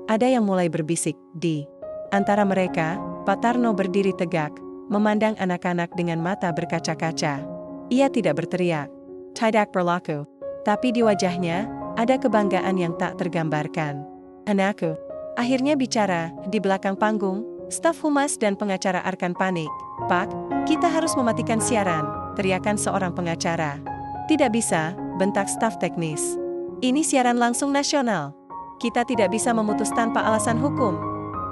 Ada yang mulai berbisik, di antara mereka, Pak Tarno berdiri tegak, memandang anak-anak dengan mata berkaca-kaca. Ia tidak berteriak, tidak berlaku. Tapi di wajahnya, ada kebanggaan yang tak tergambarkan. Anakku. Akhirnya bicara, di belakang panggung, staf humas dan pengacara Arkan panik. Pak, kita harus mematikan siaran, teriakan seorang pengacara. Tidak bisa, bentak staf teknis. Ini siaran langsung nasional. Kita tidak bisa memutus tanpa alasan hukum.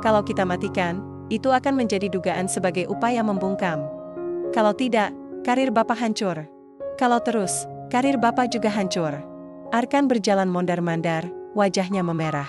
Kalau kita matikan, itu akan menjadi dugaan sebagai upaya membungkam. Kalau tidak, karir Bapak hancur. Kalau terus, karir Bapak juga hancur. Arkan berjalan mondar-mandir, wajahnya memerah.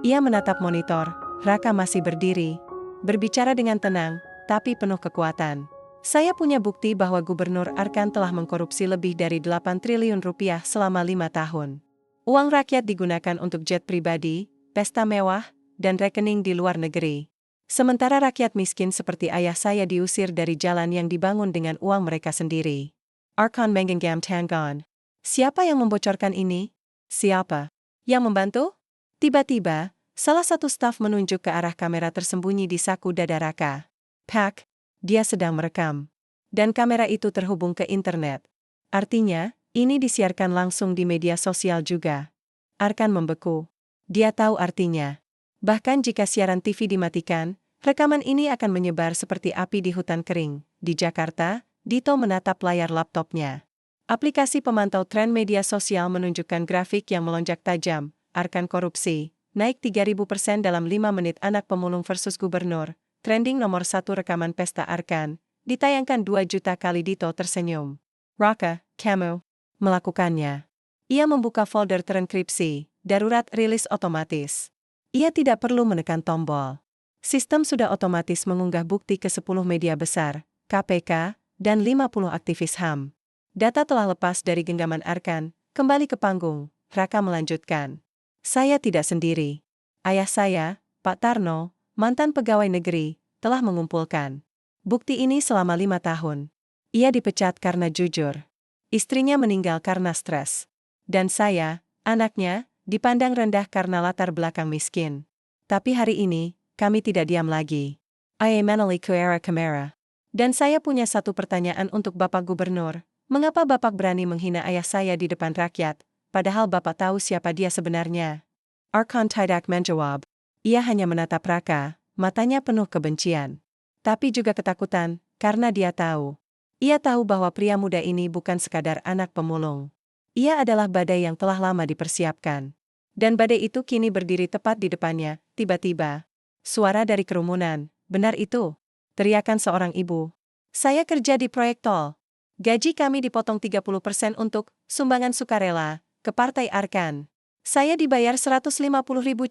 Ia menatap monitor, Raka masih berdiri. Berbicara dengan tenang, tapi penuh kekuatan. Saya punya bukti bahwa Gubernur Arkan telah mengkorupsi lebih dari 8 triliun rupiah selama 5 tahun. Uang rakyat digunakan untuk jet pribadi, pesta mewah, dan rekening di luar negeri. Sementara rakyat miskin seperti ayah saya diusir dari jalan yang dibangun dengan uang mereka sendiri. Arkan menggenggam tangan. Siapa yang membocorkan ini? Siapa? Yang membantu? Tiba-tiba, salah satu staf menunjuk ke arah kamera tersembunyi di saku dada Raka. Pak, dia sedang merekam. Dan kamera itu terhubung ke internet. Artinya, ini disiarkan langsung di media sosial juga. Arkan membeku. Dia tahu artinya. Bahkan jika siaran TV dimatikan, rekaman ini akan menyebar seperti api di hutan kering. Di Jakarta, Dito menatap layar laptopnya. Aplikasi pemantau tren media sosial menunjukkan grafik yang melonjak tajam. Arkan korupsi, naik 3000% dalam 5 menit anak pemulung versus gubernur. Trending nomor 1 rekaman pesta Arkan. Ditayangkan 2 juta kali. Dito tersenyum. Raka, kamu melakukannya. Ia membuka folder terenkripsi, darurat rilis otomatis. Ia tidak perlu menekan tombol. Sistem sudah otomatis mengunggah bukti ke 10 media besar, KPK, dan 50 aktivis HAM. Data telah lepas dari genggaman Arkan, kembali ke panggung. Raka melanjutkan. Saya tidak sendiri. Ayah saya, Pak Tarno, mantan pegawai negeri, telah mengumpulkan bukti ini selama 5 tahun. Ia dipecat karena jujur. Istrinya meninggal karena stres. Dan saya, anaknya, dipandang rendah karena latar belakang miskin. Tapi hari ini, kami tidak diam lagi. I am ke era kamera. Dan saya punya satu pertanyaan untuk Bapak Gubernur. Mengapa Bapak berani menghina ayah saya di depan rakyat, padahal Bapak tahu siapa dia sebenarnya. Arkan tidak menjawab. Ia hanya menatap Raka, matanya penuh kebencian. Tapi juga ketakutan, karena dia tahu. Ia tahu bahwa pria muda ini bukan sekadar anak pemulung. Ia adalah badai yang telah lama dipersiapkan. Dan badai itu kini berdiri tepat di depannya, tiba-tiba. Suara dari kerumunan, benar itu. Teriakan seorang ibu. Saya kerja di proyek tol. Gaji kami dipotong 30% untuk sumbangan sukarela ke Partai Arkan. Saya dibayar 150.000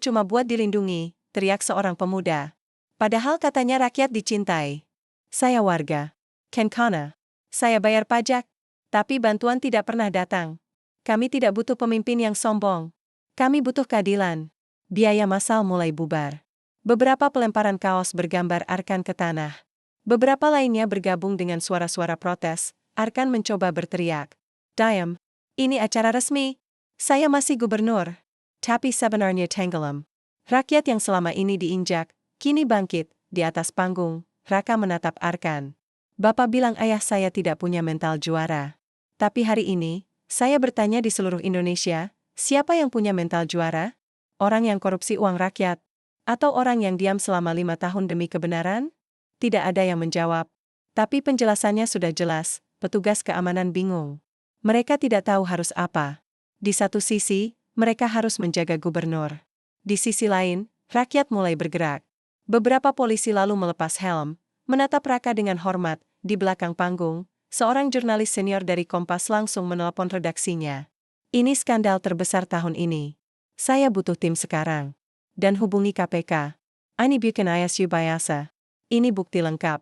cuma buat dilindungi, teriak seorang pemuda. Padahal katanya rakyat dicintai. Saya warga Kencana. Saya bayar pajak. Tapi bantuan tidak pernah datang. Kami tidak butuh pemimpin yang sombong. Kami butuh keadilan. Biaya massal mulai bubar. Beberapa pelemparan kaos bergambar Arkan ke tanah. Beberapa lainnya bergabung dengan suara-suara protes. Arkan mencoba berteriak. Diam. Ini acara resmi. Saya masih gubernur. Tapi sebenarnya tenggelam. Rakyat yang selama ini diinjak, kini bangkit. Di atas panggung, Raka menatap Arkan. Bapak bilang ayah saya tidak punya mental juara. Tapi hari ini, saya bertanya di seluruh Indonesia, siapa yang punya mental juara? Orang yang korupsi uang rakyat? Atau orang yang diam selama 5 tahun demi kebenaran? Tidak ada yang menjawab. Tapi penjelasannya sudah jelas, petugas keamanan bingung. Mereka tidak tahu harus apa. Di satu sisi, mereka harus menjaga gubernur. Di sisi lain, rakyat mulai bergerak. Beberapa polisi lalu melepas helm, menatap Raka dengan hormat. Di belakang panggung, seorang jurnalis senior dari Kompas langsung menelpon redaksinya. Ini skandal terbesar tahun ini. Saya butuh tim sekarang. Dan hubungi KPK. Ini bukan ISU biasa. Ini bukti lengkap.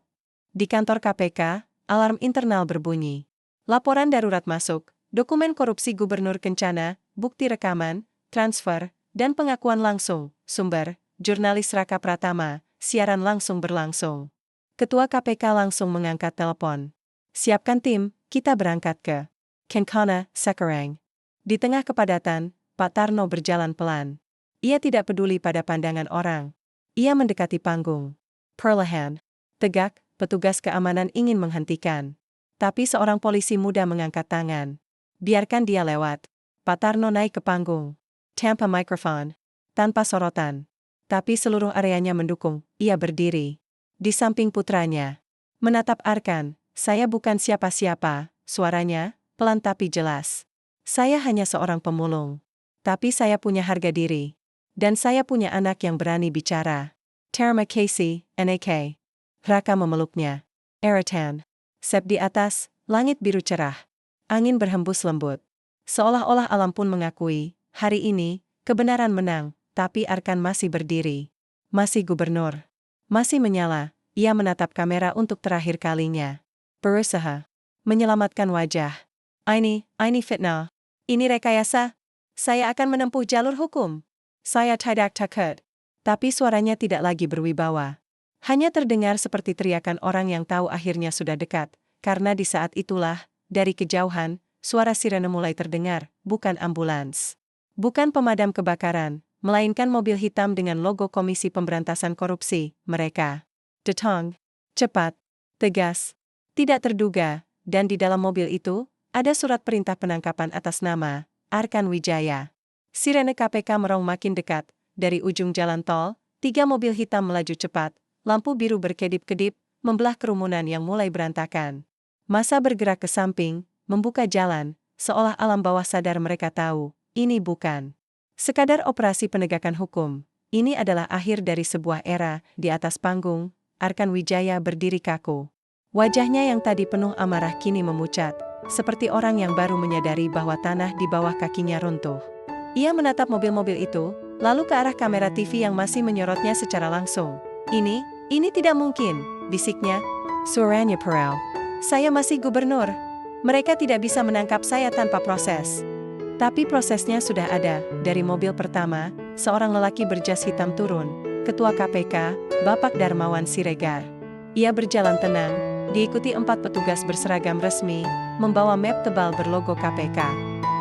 Di kantor KPK, alarm internal berbunyi. Laporan darurat masuk, dokumen korupsi Gubernur Kencana, bukti rekaman, transfer, dan pengakuan langsung. Sumber, jurnalis Raka Pratama, siaran langsung berlangsung. Ketua KPK langsung mengangkat telepon. Siapkan tim, kita berangkat ke Kencana, Sekarang. Di tengah kepadatan, Pak Tarno berjalan pelan. Ia tidak peduli pada pandangan orang. Ia mendekati panggung. Perlahan, tegak, petugas keamanan ingin menghentikan. Tapi seorang polisi muda mengangkat tangan. Biarkan dia lewat. Pak Tarno naik ke panggung. Tanpa mikrofon. Tanpa sorotan. Tapi seluruh areanya mendukung, ia berdiri. Di samping putranya. Menatap Arkan, saya bukan siapa-siapa, suaranya, pelan tapi jelas. Saya hanya seorang pemulung. Tapi saya punya harga diri. Dan saya punya anak yang berani bicara. Terima kasih, NAK. Raka memeluknya. Eratan. Sep di atas, langit biru cerah. Angin berhembus lembut. Seolah-olah alam pun mengakui, hari ini, kebenaran menang, tapi Arkan masih berdiri. Masih gubernur. Masih menyala, ia menatap kamera untuk terakhir kalinya. Berusaha menyelamatkan wajah. Ini fitnah. Ini rekayasa. Saya akan menempuh jalur hukum. Saya tidak takut. Tapi suaranya tidak lagi berwibawa. Hanya terdengar seperti teriakan orang yang tahu akhirnya sudah dekat, karena di saat itulah, dari kejauhan, suara sirene mulai terdengar, bukan ambulans. Bukan pemadam kebakaran, melainkan mobil hitam dengan logo Komisi Pemberantasan Korupsi, mereka. Datang. Cepat. Tegas. Tidak terduga, dan di dalam mobil itu, ada surat perintah penangkapan atas nama Arkan Wijaya. Sirene KPK merong makin dekat, dari ujung jalan tol, 3 mobil hitam melaju cepat, lampu biru berkedip-kedip, membelah kerumunan yang mulai berantakan. Massa bergerak ke samping, membuka jalan, seolah alam bawah sadar mereka tahu, ini bukan sekadar operasi penegakan hukum, ini adalah akhir dari sebuah era. Di atas panggung, Arkan Wijaya berdiri kaku. Wajahnya yang tadi penuh amarah kini memucat, seperti orang yang baru menyadari bahwa tanah di bawah kakinya runtuh. Ia menatap mobil-mobil itu, lalu ke arah kamera TV yang masih menyorotnya secara langsung. Ini tidak mungkin, bisiknya. Suaranya perau. Saya masih gubernur. Mereka tidak bisa menangkap saya tanpa proses. Tapi prosesnya sudah ada. Dari mobil pertama, seorang lelaki berjas hitam turun. Ketua KPK, Bapak Darmawan Siregar. Ia berjalan tenang, diikuti 4 petugas berseragam resmi, membawa map tebal berlogo KPK.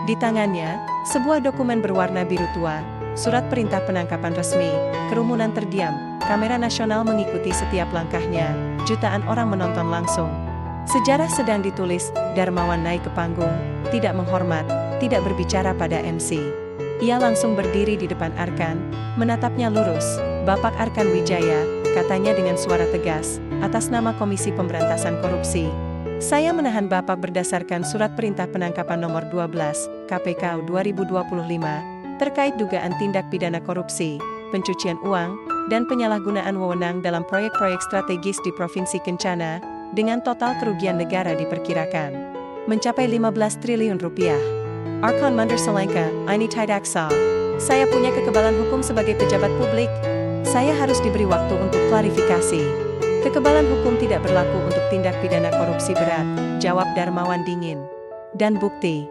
Di tangannya, sebuah dokumen berwarna biru tua, surat perintah penangkapan resmi. Kerumunan terdiam, kamera nasional mengikuti setiap langkahnya, jutaan orang menonton langsung. Sejarah sedang ditulis, Darmawan naik ke panggung, tidak menghormat, tidak berbicara pada MC. Ia langsung berdiri di depan Arkan, menatapnya lurus. "Bapak Arkan Wijaya," katanya dengan suara tegas, "atas nama Komisi Pemberantasan Korupsi. Saya menahan Bapak berdasarkan Surat Perintah Penangkapan Nomor 12, KPK 2025, terkait dugaan tindak pidana korupsi, pencucian uang, dan penyalahgunaan wewenang dalam proyek-proyek strategis di Provinsi Kencana, dengan total kerugian negara diperkirakan mencapai 15 triliun rupiah. Arkan Mundur Selangka, ini tidak sah. Saya punya kekebalan hukum sebagai pejabat publik. Saya harus diberi waktu untuk klarifikasi. Kekebalan hukum tidak berlaku untuk tindak pidana korupsi berat," jawab Darmawan dingin. "Dan bukti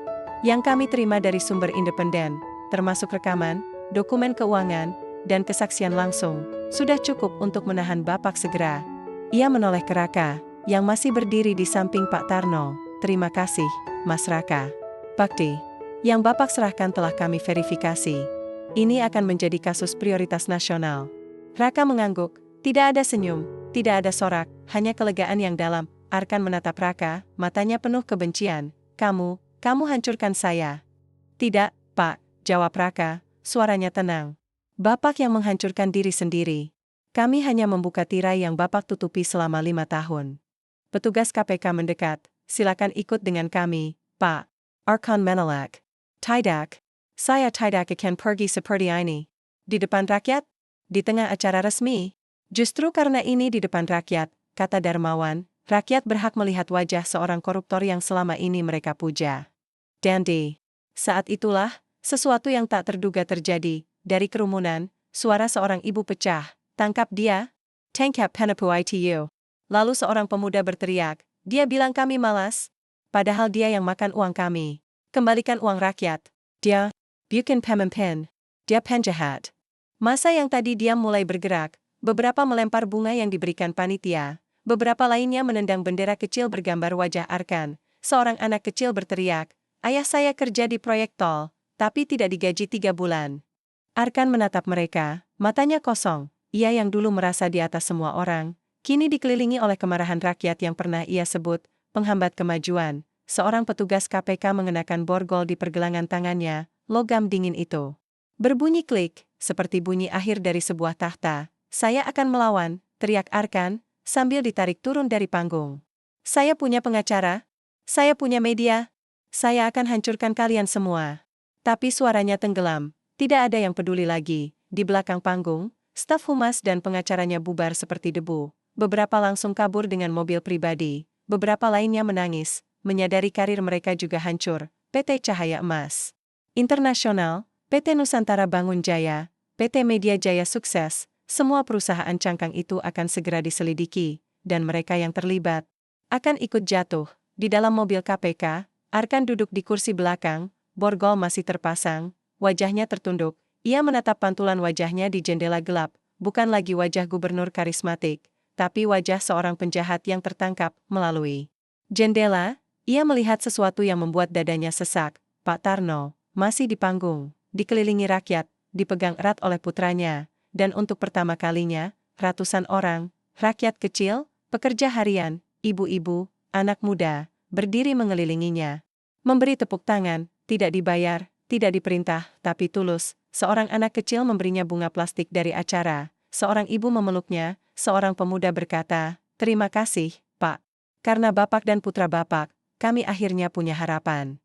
yang kami terima dari sumber independen, termasuk rekaman, dokumen keuangan, dan kesaksian langsung, sudah cukup untuk menahan Bapak segera." Ia menoleh ke Raka, yang masih berdiri di samping Pak Tarno. "Terima kasih, Mas Raka. Bukti yang Bapak serahkan telah kami verifikasi. Ini akan menjadi kasus prioritas nasional." Raka mengangguk, tidak ada senyum, tidak ada sorak, hanya kelegaan yang dalam. Arkan menatap Raka, matanya penuh kebencian. Kamu hancurkan saya." "Tidak, Pak," jawab Raka, suaranya tenang. "Bapak yang menghancurkan diri sendiri. Kami hanya membuka tirai yang Bapak tutupi selama 5 tahun. Petugas KPK mendekat, silakan ikut dengan kami, Pak." Arkan menolak. "Tidak. Saya tidak akan pergi seperti ini. Di depan rakyat? Di tengah acara resmi? Justru karena ini di depan rakyat," kata Darmawan, "rakyat berhak melihat wajah seorang koruptor yang selama ini mereka puja." Dan di saat itulah, sesuatu yang tak terduga terjadi. Dari kerumunan, suara seorang ibu pecah. "Tangkap dia! Tangkap penipu itu!" Lalu seorang pemuda berteriak, "Dia bilang kami malas. Padahal dia yang makan uang kami. Kembalikan uang rakyat. Dia bukan pemimpin. Dia penjahat." Masa yang tadi diam mulai bergerak. Beberapa melempar bunga yang diberikan panitia. Beberapa lainnya menendang bendera kecil bergambar wajah Arkan. Seorang anak kecil berteriak, "Ayah saya kerja di proyek tol, tapi tidak digaji 3 bulan." Arkan menatap mereka, matanya kosong. Ia yang dulu merasa di atas semua orang, kini dikelilingi oleh kemarahan rakyat yang pernah ia sebut penghambat kemajuan. Seorang petugas KPK mengenakan borgol di pergelangan tangannya, logam dingin itu berbunyi klik, seperti bunyi akhir dari sebuah tahta. "Saya akan melawan," teriak Arkan, sambil ditarik turun dari panggung. "Saya punya pengacara. Saya punya media. Saya akan hancurkan kalian semua." Tapi suaranya tenggelam, tidak ada yang peduli lagi. Di belakang panggung, staf humas dan pengacaranya bubar seperti debu. Beberapa langsung kabur dengan mobil pribadi. Beberapa lainnya menangis, menyadari karir mereka juga hancur. PT Cahaya Emas Internasional, PT Nusantara Bangun Jaya, PT Media Jaya Sukses, semua perusahaan cangkang itu akan segera diselidiki, dan mereka yang terlibat akan ikut jatuh. Di dalam mobil KPK, Arkan duduk di kursi belakang, borgol masih terpasang, wajahnya tertunduk. Ia menatap pantulan wajahnya di jendela gelap, bukan lagi wajah gubernur karismatik, tapi wajah seorang penjahat yang tertangkap melalui jendela. Ia melihat sesuatu yang membuat dadanya sesak. Pak Tarno masih di panggung, dikelilingi rakyat, dipegang erat oleh putranya, dan untuk pertama kalinya, ratusan orang, rakyat kecil, pekerja harian, ibu-ibu, anak muda, berdiri mengelilinginya. Memberi tepuk tangan, tidak dibayar, tidak diperintah, tapi tulus. Seorang anak kecil memberinya bunga plastik dari acara. Seorang ibu memeluknya, seorang pemuda berkata, "Terima kasih, Pak. Karena Bapak dan putra Bapak, kami akhirnya punya harapan."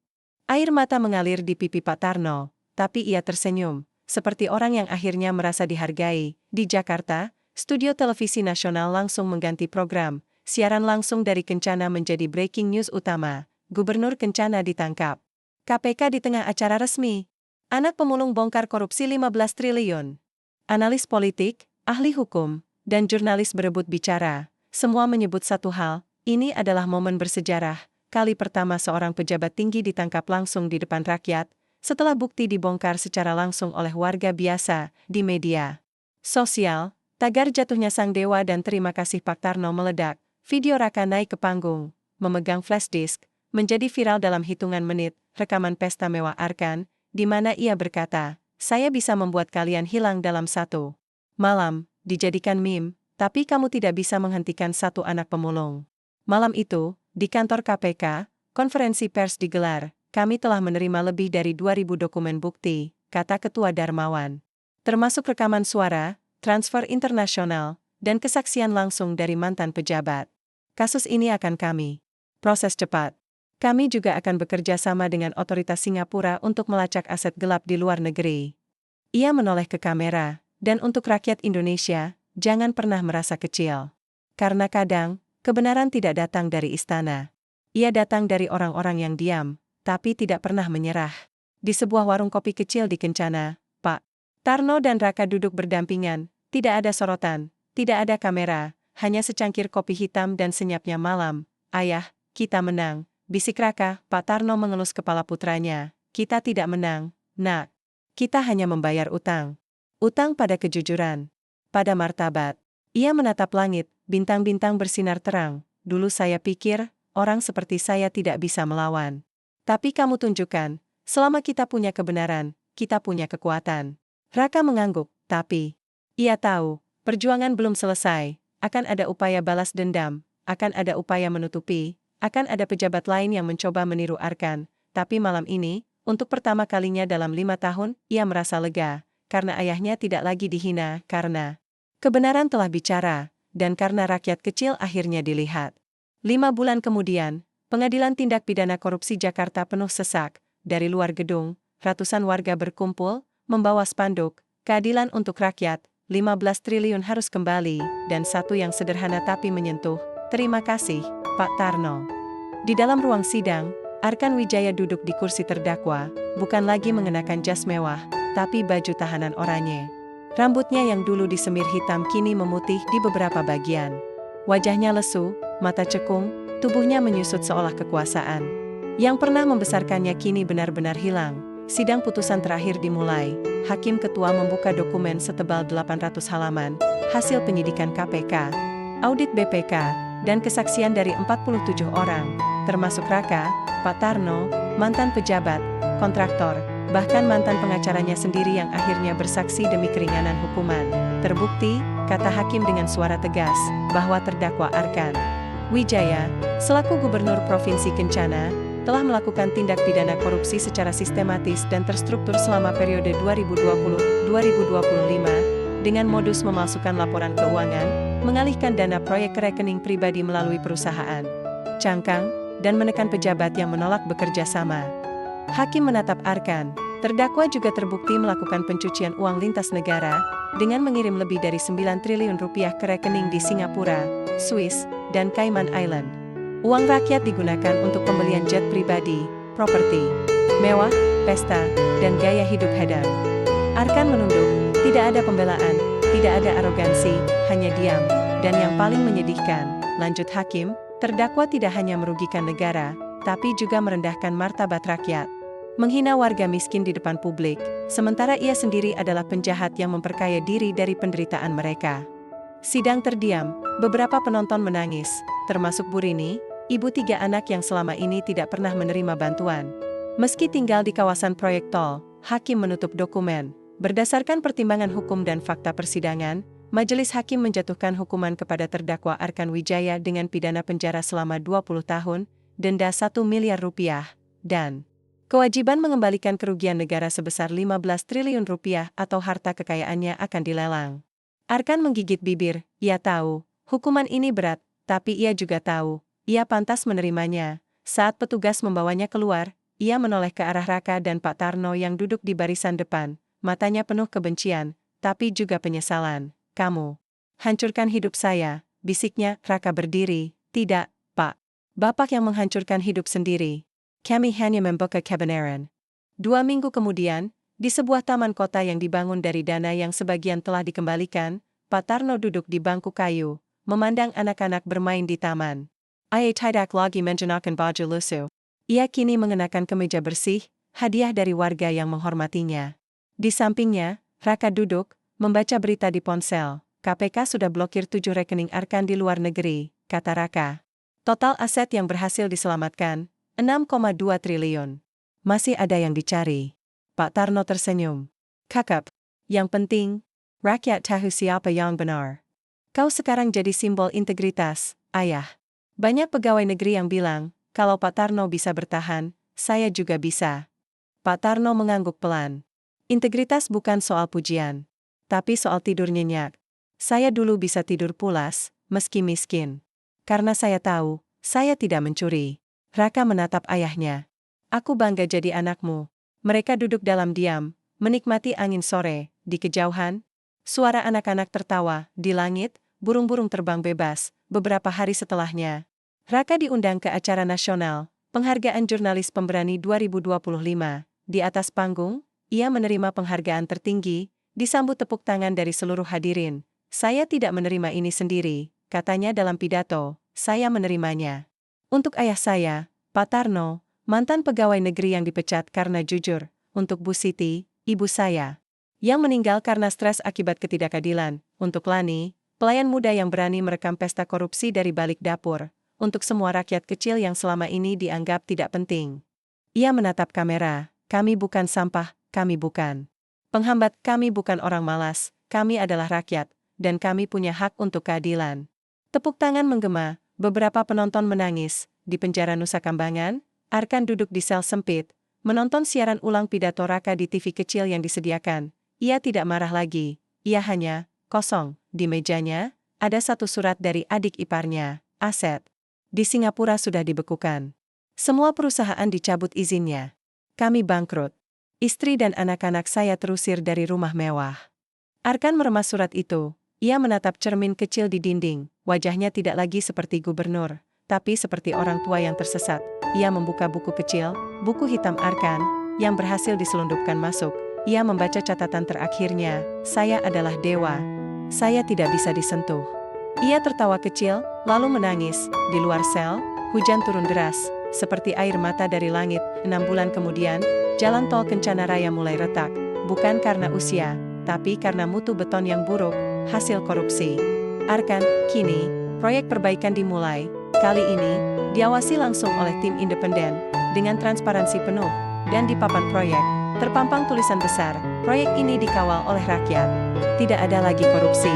Air mata mengalir di pipi Pak Tarno, tapi ia tersenyum, seperti orang yang akhirnya merasa dihargai. Di Jakarta, studio televisi nasional langsung mengganti program. Siaran langsung dari Kencana menjadi breaking news utama. Gubernur Kencana ditangkap KPK di tengah acara resmi. Anak pemulung bongkar korupsi 15 triliun. Analis politik, ahli hukum, dan jurnalis berebut bicara. Semua menyebut satu hal, ini adalah momen bersejarah. Kali pertama seorang pejabat tinggi ditangkap langsung di depan rakyat, setelah bukti dibongkar secara langsung oleh warga biasa di media sosial. Tagar jatuhnya sang dewa dan terima kasih Pak Tarno meledak. Video Raka naik ke panggung, memegang flash disk, menjadi viral dalam hitungan menit. Rekaman pesta mewah Arkan, di mana ia berkata, "Saya bisa membuat kalian hilang dalam satu malam," dijadikan meme, tapi kamu tidak bisa menghentikan satu anak pemulung. Malam itu, di kantor KPK, konferensi pers digelar. kami telah menerima lebih dari 2.000 dokumen bukti, kata Ketua Darmawan. Termasuk rekaman suara, transfer internasional, dan kesaksian langsung dari mantan pejabat. Kasus ini akan kami proses cepat. Kami juga akan bekerja sama dengan otoritas Singapura untuk melacak aset gelap di luar negeri. Ia menoleh ke kamera, dan untuk rakyat Indonesia, jangan pernah merasa kecil. Karena kadang, kebenaran tidak datang dari istana. Ia datang dari orang-orang yang diam, tapi tidak pernah menyerah. Di sebuah warung kopi kecil di Kencana, Pak Tarno dan Raka duduk berdampingan, tidak ada sorotan, tidak ada kamera, hanya secangkir kopi hitam dan senyapnya malam. Ayah, kita menang, bisik Raka. Pak Tarno mengelus kepala putranya. Kita tidak menang, nak. Kita hanya membayar utang. Utang pada kejujuran, pada martabat. Ia menatap langit, bintang-bintang bersinar terang. Dulu saya pikir, orang seperti saya tidak bisa melawan. Tapi kamu tunjukkan, selama kita punya kebenaran, kita punya kekuatan. Raka mengangguk, tapi ia tahu, perjuangan belum selesai, akan ada upaya balas dendam, akan ada upaya menutupi, akan ada pejabat lain yang mencoba meniru Arkan. Tapi malam ini, untuk pertama kalinya dalam 5 tahun, ia merasa lega, karena ayahnya tidak lagi dihina, karena kebenaran telah bicara, dan karena rakyat kecil akhirnya dilihat. 5 bulan kemudian, Pengadilan Tindak Pidana Korupsi Jakarta penuh sesak. Dari luar gedung, ratusan warga berkumpul, membawa spanduk, keadilan untuk rakyat, 15 triliun harus kembali, dan satu yang sederhana tapi menyentuh, terima kasih, Pak Tarno. Di dalam ruang sidang, Arkan Wijaya duduk di kursi terdakwa, bukan lagi mengenakan jas mewah, tapi baju tahanan oranye. Rambutnya yang dulu disemir hitam kini memutih di beberapa bagian. Wajahnya lesu, mata cekung, tubuhnya menyusut seolah kekuasaan yang pernah membesarkannya kini benar-benar hilang. Sidang putusan terakhir dimulai. Hakim ketua membuka dokumen setebal 800 halaman, hasil penyidikan KPK, audit BPK, dan kesaksian dari 47 orang, termasuk Raka, Pak Tarno, mantan pejabat, kontraktor, bahkan mantan pengacaranya sendiri yang akhirnya bersaksi demi keringanan hukuman. Terbukti, kata hakim dengan suara tegas, bahwa terdakwa Arkan Wijaya, selaku Gubernur Provinsi Kencana, telah melakukan tindak pidana korupsi secara sistematis dan terstruktur selama periode 2020-2025, dengan modus memalsukan laporan keuangan, mengalihkan dana proyek ke rekening pribadi melalui perusahaan cangkang, dan menekan pejabat yang menolak bekerja sama. Hakim menatap Arkan, terdakwa juga terbukti melakukan pencucian uang lintas negara, dengan mengirim lebih dari 9 triliun rupiah ke rekening di Singapura, Swiss, dan Cayman Island. Uang rakyat digunakan untuk pembelian jet pribadi, properti mewah, pesta, dan gaya hidup hedon. Arkan menunduk, tidak ada pembelaan, tidak ada arogansi, hanya diam. Dan yang paling menyedihkan, lanjut hakim, terdakwa tidak hanya merugikan negara, tapi juga merendahkan martabat rakyat. Menghina warga miskin di depan publik, sementara ia sendiri adalah penjahat yang memperkaya diri dari penderitaan mereka. Sidang terdiam, beberapa penonton menangis, termasuk Burini, ibu 3 anak yang selama ini tidak pernah menerima bantuan. Meski tinggal di kawasan proyek tol, hakim menutup dokumen. Berdasarkan pertimbangan hukum dan fakta persidangan, majelis hakim menjatuhkan hukuman kepada terdakwa Arkan Wijaya dengan pidana penjara selama 20 tahun, denda 1 miliar rupiah, dan kewajiban mengembalikan kerugian negara sebesar 15 triliun rupiah atau harta kekayaannya akan dilelang. Arkan menggigit bibir, ia tahu, hukuman ini berat, tapi ia juga tahu, ia pantas menerimanya. Saat petugas membawanya keluar, ia menoleh ke arah Raka dan Pak Tarno yang duduk di barisan depan, matanya penuh kebencian, tapi juga penyesalan. Kamu hancurkan hidup saya, bisiknya. Raka berdiri, tidak, Pak. Bapak yang menghancurkan hidup sendiri. Kami hanya membuka kebenaran. 2 minggu kemudian, di sebuah taman kota yang dibangun dari dana yang sebagian telah dikembalikan, Pak Tarno duduk di bangku kayu, memandang anak-anak bermain di taman. Ia tidak lagi mengenakan baju lusuh. Ia kini mengenakan kemeja bersih, hadiah dari warga yang menghormatinya. Di sampingnya, Raka duduk, membaca berita di ponsel. KPK sudah blokir 7 rekening Arkan di luar negeri, kata Raka. Total aset yang berhasil diselamatkan, 6,2 triliun. Masih ada yang dicari. Pak Tarno tersenyum. Kakak, yang penting, rakyat tahu siapa yang benar. Kau sekarang jadi simbol integritas, ayah. Banyak pegawai negeri yang bilang, kalau Pak Tarno bisa bertahan, saya juga bisa. Pak Tarno mengangguk pelan. Integritas bukan soal pujian, tapi soal tidur nyenyak. Saya dulu bisa tidur pulas, meski miskin. Karena saya tahu, saya tidak mencuri. Raka menatap ayahnya. Aku bangga jadi anakmu. Mereka duduk dalam diam, menikmati angin sore. Di kejauhan, suara anak-anak tertawa. Di langit, burung-burung terbang bebas. Beberapa hari setelahnya, Raka diundang ke acara nasional, Penghargaan Jurnalis Pemberani 2025. Di atas panggung, ia menerima penghargaan tertinggi, disambut tepuk tangan dari seluruh hadirin. Saya tidak menerima ini sendiri, katanya dalam pidato, saya menerimanya. Untuk ayah saya, Pak Tarno, mantan pegawai negeri yang dipecat karena jujur. Untuk Bu Siti, ibu saya, yang meninggal karena stres akibat ketidakadilan. Untuk Lani, pelayan muda yang berani merekam pesta korupsi dari balik dapur. Untuk semua rakyat kecil yang selama ini dianggap tidak penting. Ia menatap kamera. Kami bukan sampah, kami bukan penghambat, kami bukan orang malas, kami adalah rakyat, dan kami punya hak untuk keadilan. Tepuk tangan menggema, beberapa penonton menangis. Di penjara Nusa Kambangan, Arkan duduk di sel sempit, menonton siaran ulang pidato Raka di TV kecil yang disediakan. Ia tidak marah lagi, ia hanya kosong. Di mejanya, ada satu surat dari adik iparnya, Aset. Di Singapura sudah dibekukan. Semua perusahaan dicabut izinnya. Kami bangkrut. Istri dan anak-anak saya terusir dari rumah mewah. Arkan meremas surat itu. Ia menatap cermin kecil di dinding. Wajahnya tidak lagi seperti gubernur, tapi seperti orang tua yang tersesat. Ia membuka buku kecil, buku hitam Arkan, yang berhasil diselundupkan masuk. Ia membaca catatan terakhirnya, saya adalah dewa. Saya tidak bisa disentuh. Ia tertawa kecil, lalu menangis. Di luar sel, hujan turun deras, seperti air mata dari langit. 6 bulan kemudian, jalan tol Kencana Raya mulai retak. Bukan karena usia, tapi karena mutu beton yang buruk, hasil korupsi. Arkan, kini, proyek perbaikan dimulai. Kali ini, diawasi langsung oleh tim independen, dengan transparansi penuh. Dan di papan proyek, terpampang tulisan besar, proyek ini dikawal oleh rakyat. Tidak ada lagi korupsi.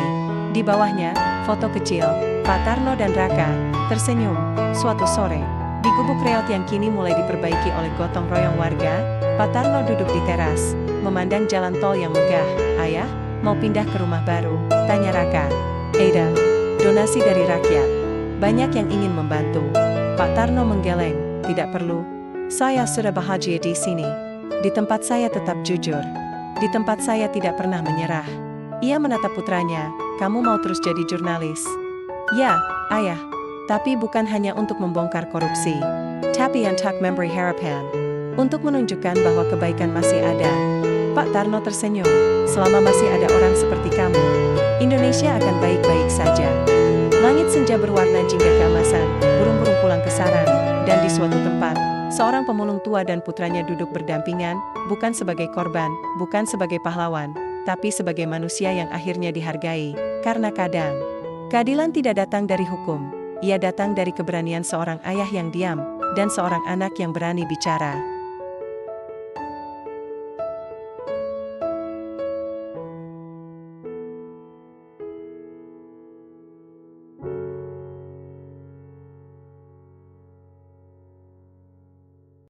Di bawahnya, foto kecil, Pak Tarno dan Raka, tersenyum. Suatu sore, di gubuk reot yang kini mulai diperbaiki oleh gotong royong warga, Pak Tarno duduk di teras, memandang jalan tol yang megah. Ayah, mau pindah ke rumah baru? Tanya Raka. Ada, donasi dari rakyat. Banyak yang ingin membantu. Pak Tarno menggeleng, tidak perlu. Saya sudah bahagia di sini. Di tempat saya tetap jujur. Di tempat saya tidak pernah menyerah. Ia menatap putranya, kamu mau terus jadi jurnalis? Ya, ayah. Tapi bukan hanya untuk membongkar korupsi. Tapi untuk memberi harapan. Untuk menunjukkan bahwa kebaikan masih ada. Pak Tarno tersenyum. Selama masih ada orang seperti kamu, Indonesia akan baik-baik saja. Langit senja berwarna jingga keemasan, burung-burung pulang ke sarang, dan di suatu tempat, seorang pemulung tua dan putranya duduk berdampingan, bukan sebagai korban, bukan sebagai pahlawan, tapi sebagai manusia yang akhirnya dihargai. Karena kadang, keadilan tidak datang dari hukum. Ia datang dari keberanian seorang ayah yang diam, dan seorang anak yang berani bicara.